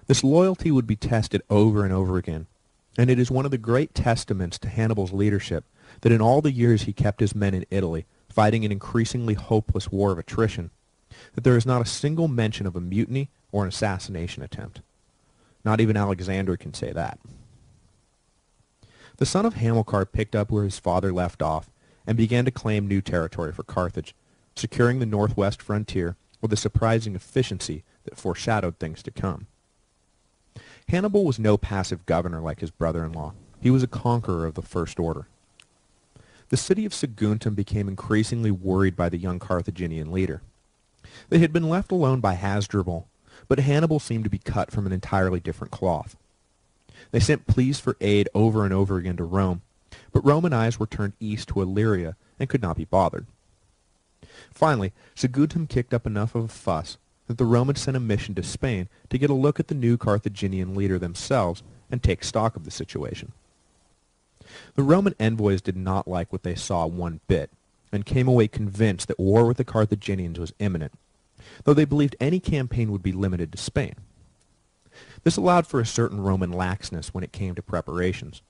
This loyalty would be tested over and over again, and it is one of the great testaments to Hannibal's leadership that in all the years he kept his men in Italy, fighting an increasingly hopeless war of attrition, that there is not a single mention of a mutiny or an assassination attempt. Not even Alexander can say that. The son of Hamilcar picked up where his father left off and began to claim new territory for Carthage, securing the northwest frontier with a surprising efficiency that foreshadowed things to come. Hannibal was no passive governor like his brother-in-law. He was a conqueror of the first order. The city of Saguntum became increasingly worried by the young Carthaginian leader. They had been left alone by Hasdrubal, but Hannibal seemed to be cut from an entirely different cloth. They sent pleas for aid over and over again to Rome, but Roman eyes were turned east to Illyria and could not be bothered. Finally, Saguntum kicked up enough of a fuss that the Romans sent a mission to Spain to get a look at the new Carthaginian leader themselves and take stock of the situation. The Roman envoys did not like what they saw one bit, and came away convinced that war with the Carthaginians was imminent, though they believed any campaign would be limited to Spain. This allowed for a certain Roman laxness when it came to preparations.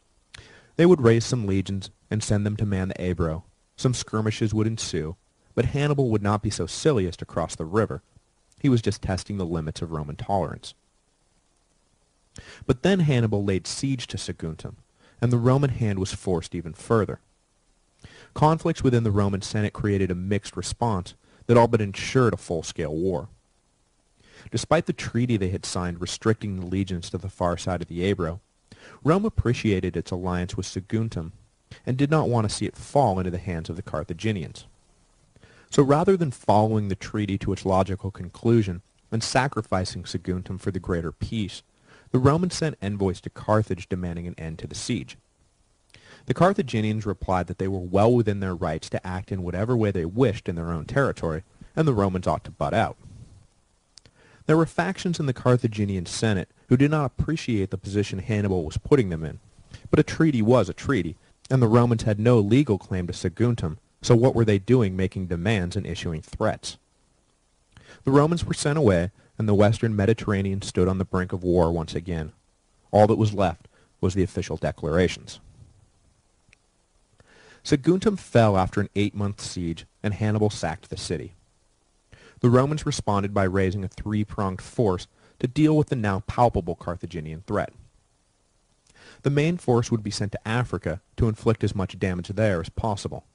They would raise some legions and send them to man the Ebro. Some skirmishes would ensue, but Hannibal would not be so silly as to cross the river. He was just testing the limits of Roman tolerance. But then Hannibal laid siege to Saguntum, and the Roman hand was forced even further. Conflicts within the Roman Senate created a mixed response that all but ensured a full-scale war. Despite the treaty they had signed restricting the legions to the far side of the Ebro, Rome appreciated its alliance with Saguntum and did not want to see it fall into the hands of the Carthaginians. So rather than following the treaty to its logical conclusion and sacrificing Saguntum for the greater peace, the Romans sent envoys to Carthage demanding an end to the siege. The Carthaginians replied that they were well within their rights to act in whatever way they wished in their own territory, and the Romans ought to butt out. There were factions in the Carthaginian Senate who did not appreciate the position Hannibal was putting them in, but a treaty was a treaty, and the Romans had no legal claim to Saguntum, so what were they doing making demands and issuing threats? The Romans were sent away, and the western Mediterranean stood on the brink of war once again. All that was left was the official declarations. Saguntum fell after an 8-month siege, and Hannibal sacked the city. The Romans responded by raising a 3-pronged force to deal with the now palpable Carthaginian threat. The main force would be sent to Africa to inflict as much damage there as possible.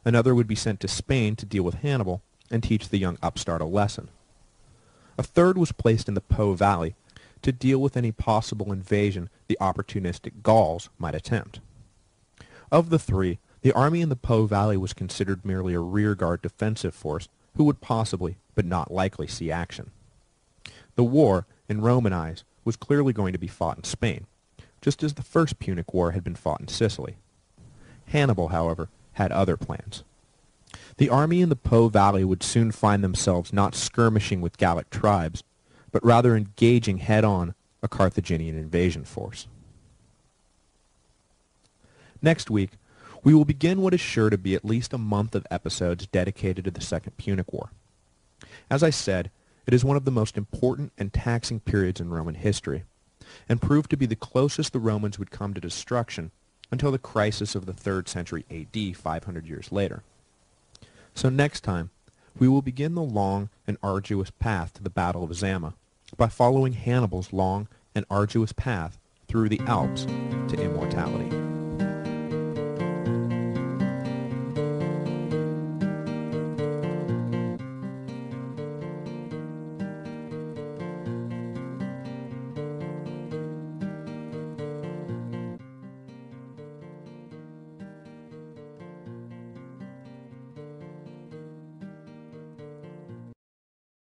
Another would be sent to Spain to deal with Hannibal and teach the young upstart a lesson. A third was placed in the Po Valley to deal with any possible invasion the opportunistic Gauls might attempt. Of the three, the army in the Po Valley was considered merely a rearguard defensive force who would possibly, but not likely, see action. The war, in Roman eyes, was clearly going to be fought in Spain, just as the First Punic War had been fought in Sicily. Hannibal, however, had other plans. The army in the Po Valley would soon find themselves not skirmishing with Gallic tribes, but rather engaging head-on a Carthaginian invasion force. Next week, we will begin what is sure to be at least a month of episodes dedicated to the Second Punic War. As I said, it is one of the most important and taxing periods in Roman history, and proved to be the closest the Romans would come to destruction until the crisis of the 3rd century AD 500 years later. So next time, we will begin the long and arduous path to the Battle of Zama by following Hannibal's long and arduous path through the Alps to immortality.